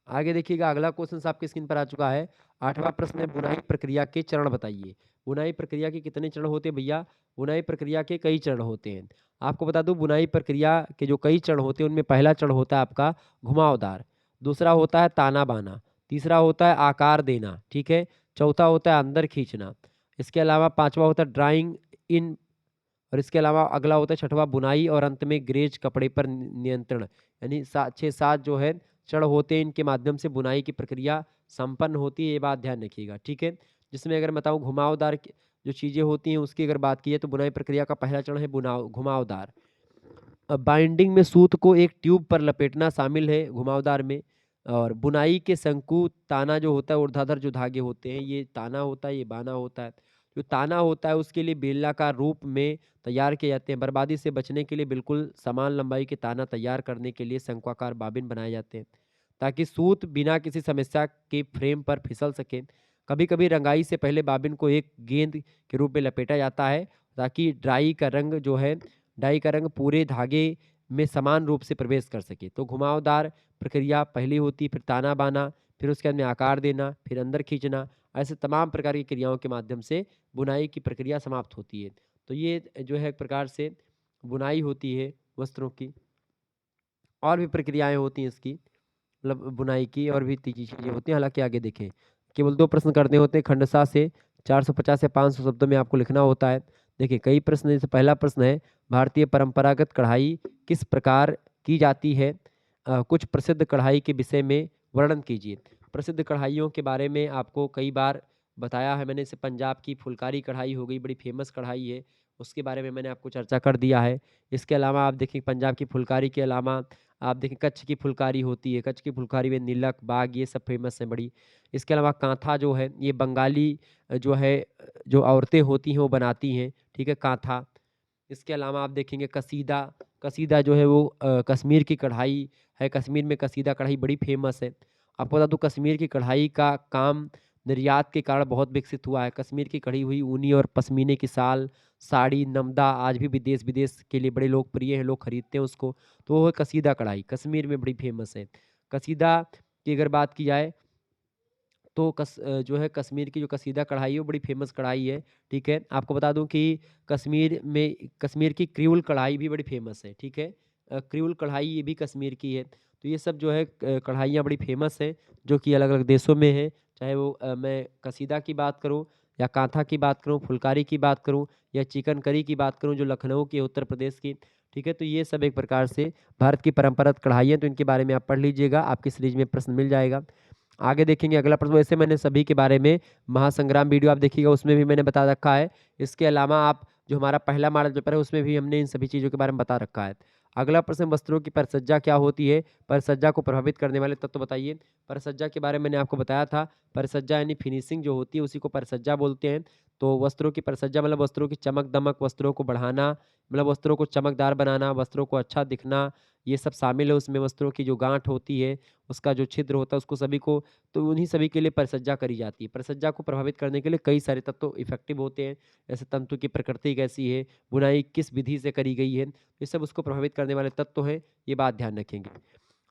आगे देखिएगा, अगला क्वेश्चन आपकी स्क्रीन पर आ चुका है। 8वां प्रश्न है, बुनाई प्रक्रिया के चरण बताइए। बुनाई प्रक्रिया के कितने चरण होते हैं भैया? बुनाई प्रक्रिया के कई चरण होते हैं। आपको बता दूं, बुनाई प्रक्रिया के जो कई चरण होते हैं उनमें पहला चरण होता है आपका घुमावदार, दूसरा होता है ताना बाना, तीसरा होता है आकार देना, ठीक है, चौथा होता है अंदर खींचना, इसके अलावा पांचवा होता है ड्राइंग इन, और इसके अलावा अगला होता है छठवां बुनाई, और अंत में ग्रेज कपड़े पर नियंत्रण। यानी 6-7 जो है चरण होते हैं, इनके माध्यम से बुनाई की प्रक्रिया संपन्न होती है, ये बात ध्यान रखिएगा। ठीक है, जिसमें अगर बताऊं घुमावदार जो चीज़ें होती हैं उसकी अगर बात की जाए तो बुनाई प्रक्रिया का पहला चरण है घुमावदार। बाइंडिंग में सूत को एक ट्यूब पर लपेटना शामिल है घुमावदार में। और बुनाई के शंकु ताना जो होता है, ऊर्ध्वाधर जो धागे होते हैं, ये ताना होता है, ये बाना होता है। जो ताना होता है उसके लिए बेलनाकार रूप में तैयार किए जाते हैं। बर्बादी से बचने के लिए बिल्कुल समान लंबाई के ताना तैयार करने के लिए शंक्वाकार बाबिन बनाए जाते हैं, ताकि सूत बिना किसी समस्या के फ्रेम पर फिसल सके। कभी कभी रंगाई से पहले बाबिन को एक गेंद के रूप में लपेटा जाता है, ताकि डाई का रंग पूरे धागे में समान रूप से प्रवेश कर सके। तो घुमावदार प्रक्रिया पहली होती है, फिर ताना बाना, फिर उसके बाद में आकार देना, फिर अंदर खींचना, ऐसे तमाम प्रकार की क्रियाओं के माध्यम से बुनाई की प्रक्रिया समाप्त होती है। तो ये जो है एक प्रकार से बुनाई होती है वस्त्रों की। और भी प्रक्रियाएं होती हैं इसकी, मतलब बुनाई की और भी तीजी चीजें होती हैं। हालांकि आगे देखें, केवल 2 प्रश्न करने होते हैं खंडसा से। 450 से 500 शब्दों में आपको लिखना होता है। देखिए कई प्रश्न, जैसे पहला प्रश्न है, भारतीय परंपरागत कढ़ाई किस प्रकार की जाती है? कुछ प्रसिद्ध कढ़ाई के विषय में वर्णन कीजिए। प्रसिद्ध कढ़ाइयों के बारे में आपको कई बार बताया है मैंने। जैसे पंजाब की फुलकारी कढ़ाई हो गई, बड़ी फेमस कढ़ाई है, उसके बारे में मैंने आपको चर्चा कर दिया है। इसके अलावा आप देखिए पंजाब की फुलकारी के अलावा आप देखें कच्छ की फुलकारी होती है, कच्छ की फुलकारी में नीलक, बाग, ये सब फेमस है बड़ी। इसके अलावा कांथा जो है, ये बंगाली जो है जो औरतें होती हैं वो बनाती हैं, ठीक है, कांथा। इसके अलावा आप देखेंगे कसीदा, कसीदा जो है वो कश्मीर की कढ़ाई है, कश्मीर में कसीदा कढ़ाई बड़ी फेमस है। आपको बता दूं कश्मीर की कढ़ाई का काम निर्यात के कारण बहुत विकसित हुआ है। कश्मीर की कढ़ी हुई ऊनी और पश्मीने की साल, साड़ी, नमदा आज भी देश विदेश के लिए बड़े लोकप्रिय हैं, लोग खरीदते हैं उसको। तो वो है कसीदा कढ़ाई, कश्मीर में बड़ी फेमस है। कसीदा की अगर बात की जाए तो जो है कश्मीर की जो कसीदा कढ़ाई है वो बड़ी फेमस कढ़ाई है, ठीक है। आपको बता दूं कि कश्मीर की क्रियोल कढ़ाई भी बड़ी फेमस है, ठीक है। क्रियोल कढ़ाई ये भी कश्मीर की है। तो ये सब जो है कढ़ाइयाँ बड़ी फेमस हैं, जो कि अलग अलग देशों में है। चाहे वो मैं कसीदा की बात करूँ, या कांथा की बात करूँ, फुलकारी की बात करूँ, या चिकन करी की बात करूँ जो लखनऊ की है, उत्तर प्रदेश की, ठीक है। तो ये सब एक प्रकार से भारत की परंपरागत कढ़ाइयाँ, तो इनके बारे में आप पढ़ लीजिएगा, आपकी सीरीज में प्रश्न मिल जाएगा। आगे देखेंगे अगला प्रश्न, वैसे मैंने सभी के बारे में महासंग्राम वीडियो आप देखिएगा, उसमें भी मैंने बता रखा है। इसके अलावा आप जो हमारा पहला मॉडल पेपर है उसमें भी हमने इन सभी चीज़ों के बारे में बता रखा है। अगला प्रश्न, वस्त्रों की परिसज्जा क्या होती है? परिसज्जा को प्रभावित करने वाले तत्व बताइए। परिसज्जा के बारे में मैंने आपको बताया था। परिसज्जा यानी फिनिशिंग जो होती है उसी को परिसज्जा बोलते हैं। तो वस्त्रों की परिसज्जा मतलब वस्त्रों की चमक दमक, वस्त्रों को बढ़ाना, मतलब वस्त्रों को चमकदार बनाना, वस्त्रों को अच्छा दिखना, ये सब शामिल है उसमें। वस्त्रों की जो गांठ होती है, उसका जो छिद्र होता है, उसको सभी को, तो उन्हीं सभी के लिए परिसज्जा करी जाती है। परिसज्जा को प्रभावित करने के लिए कई सारे तत्व इफेक्टिव होते हैं, जैसे तंतु की प्रकृति कैसी है, बुनाई किस विधि से करी गई है, ये सब उसको प्रभावित करने वाले तत्व हैं, ये बात ध्यान रखेंगे।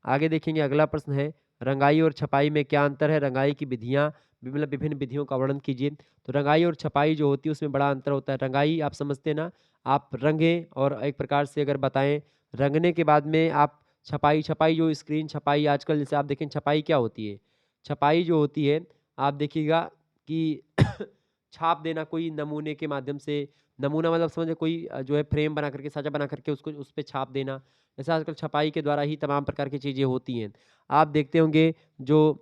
आगे देखेंगे अगला प्रश्न है, रंगाई और छपाई में क्या अंतर है? रंगाई की विधियाँ, मतलब विभिन्न विधियों का वर्णन कीजिए। तो रंगाई और छपाई जो होती है उसमें बड़ा अंतर होता है। रंगाई आप समझते हैं ना, आप रंगें, और एक प्रकार से अगर बताएं, रंगने के बाद में आप छपाई, छपाई जो स्क्रीन छपाई आजकल जैसे आप देखें, छपाई क्या होती है? छपाई जो होती है आप देखिएगा कि छाप देना कोई नमूने के माध्यम से। नमूना मतलब समझे कोई जो है फ्रेम बना करके, साजा बना करके उसको उस पे छाप देना। जैसे आजकल छपाई के द्वारा ही तमाम प्रकार की चीज़ें होती हैं। आप देखते होंगे जो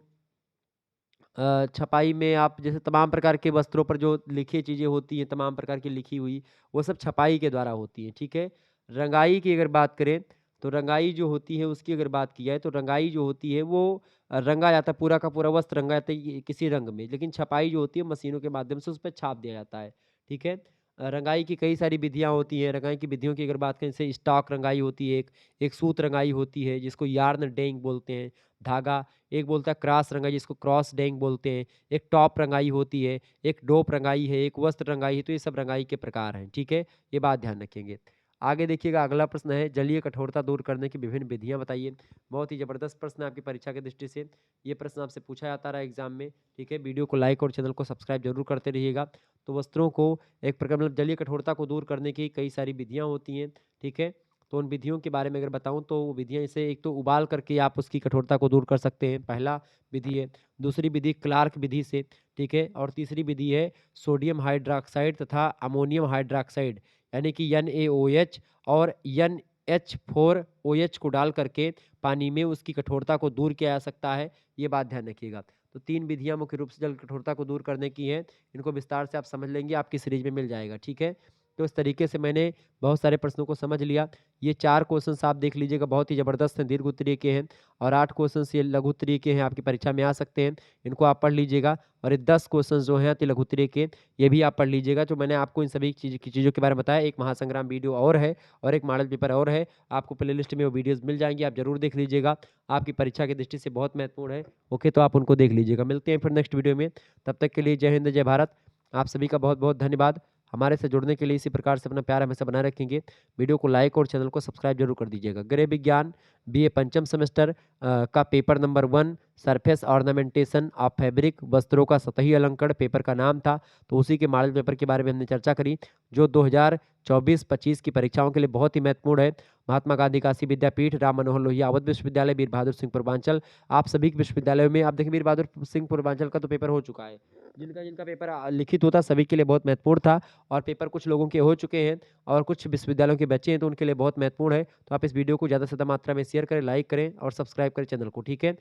छपाई में आप जैसे तमाम प्रकार के वस्त्रों पर जो लिखी चीज़ें होती हैं, तमाम प्रकार की लिखी हुई, वो सब छपाई के द्वारा होती हैं, ठीक है। रंगाई की अगर बात करें, तो रंगाई जो होती है उसकी अगर बात की जाए, तो रंगाई जो होती है वो रंगा जाता है, पूरा का पूरा वस्त्र रंगा जाता है किसी रंग में। लेकिन छपाई जो होती है मशीनों के माध्यम से उस पर छाप दिया जाता है, ठीक है। रंगाई की कई सारी विधियाँ होती हैं। रंगाई की विधियों की अगर बात करें, जैसे स्टॉक रंगाई होती है, एक सूत रंगाई होती है जिसको यार्न डेइंग बोलते हैं, धागा, एक बोलता है क्रास रंगाई जिसको क्रॉस डेइंग बोलते हैं, एक टॉप रंगाई होती है, एक डोप रंगाई है, एक वस्त्र रंगाई है, तो ये सब रंगाई के प्रकार हैं, ठीक है? ये बात ध्यान रखेंगे। आगे देखिएगा, अगला प्रश्न है, जलीय कठोरता दूर करने की विभिन्न विधियाँ बताइए। बहुत ही ज़बरदस्त प्रश्न है आपकी परीक्षा की दृष्टि से। ये प्रश्न आपसे पूछा जाता रहा एग्ज़ाम में, ठीक है? वीडियो को लाइक और चैनल को सब्सक्राइब ज़रूर करते रहिएगा। तो वस्त्रों को एक प्रकार मतलब जलीय कठोरता को दूर करने की कई सारी विधियाँ होती हैं, ठीक है? तो उन विधियों के बारे में अगर बताऊँ तो वो विधियाँ, जैसे एक तो उबाल करके आप उसकी कठोरता को दूर कर सकते हैं, पहला विधि है। दूसरी विधि क्लार्क विधि से, ठीक है? और तीसरी विधि है सोडियम हाइड्रॉक्साइड तथा अमोनियम हाइड्रॉक्साइड, यानी कि NaOH और NH4OH को डाल करके पानी में उसकी कठोरता को दूर किया जा सकता है। ये बात ध्यान रखिएगा। तो 3 विधियाँ मुख्य रूप से जल कठोरता को दूर करने की हैं। इनको विस्तार से आप समझ लेंगे, आपकी सीरीज में मिल जाएगा, ठीक है? तो इस तरीके से मैंने बहुत सारे प्रश्नों को समझ लिया। ये 4 क्वेश्चन्स आप देख लीजिएगा, बहुत ही ज़बरदस्त हैं, दीर्घ उत्तरीय के हैं, और 8 क्वेश्चन्स ये लघु उत्तरीय के हैं, आपकी परीक्षा में आ सकते हैं। इनको आप पढ़ लीजिएगा, और ये 10 क्वेश्चन्स जो हैं अति लघु उत्तरीय के, ये भी आप पढ़ लीजिएगा। जो मैंने आपको इन सभी चीज़ों के बारे में बताया, एक महासंग्राम वीडियो और है और एक मॉडल पेपर और है। आपको प्लेलिस्ट में वो वीडियोज़ मिल जाएँगी, आप ज़रूर देख लीजिएगा। आपकी परीक्षा की दृष्टि से बहुत महत्वपूर्ण है। ओके, तो आप उनको देख लीजिएगा। मिलते हैं फिर नेक्स्ट वीडियो में। तब तक के लिए जय हिंद, जय भारत। आप सभी का बहुत-बहुत धन्यवाद। हमारे से जुड़ने के लिए इसी प्रकार से अपना प्यार हमेशा बनाए रखेंगे। वीडियो को लाइक और चैनल को सब्सक्राइब जरूर कर दीजिएगा। गृह विज्ञान बीए पंचम सेमेस्टर का paper number 1 surface ornamentation of fabric, वस्त्रों का सतही अलंकरण पेपर का नाम था। तो उसी के मॉडल पेपर के बारे में हमने चर्चा करी, जो 2024-25 की परीक्षाओं के लिए बहुत ही महत्वपूर्ण है। महात्मा गांधी काशी विद्यापीठ, राम मनोहर लोहिया अवध विश्वविद्यालय, वीर बहादुर सिंह पूर्वांचल, आप सभी के विश्वविद्यालयों में आप देखिए, वीर बहादुर सिंह पूर्वांचल का तो पेपर हो चुका है। जिनका जिनका पेपर लिखित होता, सभी के लिए बहुत महत्वपूर्ण था। और पेपर कुछ लोगों के हो चुके हैं और कुछ विश्वविद्यालयों के बच्चे हैं, तो उनके लिए बहुत महत्वपूर्ण है। तो आप इस वीडियो को ज़्यादा से ज़्यादा मात्रा में शेयर करें, लाइक करें और सब्सक्राइब करें चैनल को, ठीक है?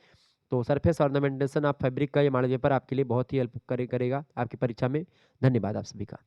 तो सरफेस ऑर्नामेंटेशन ऑफ फैब्रिक का ये मॉडल पेपर आपके लिए बहुत ही हेल्प करेगा आपकी परीक्षा में। धन्यवाद आप सभी का।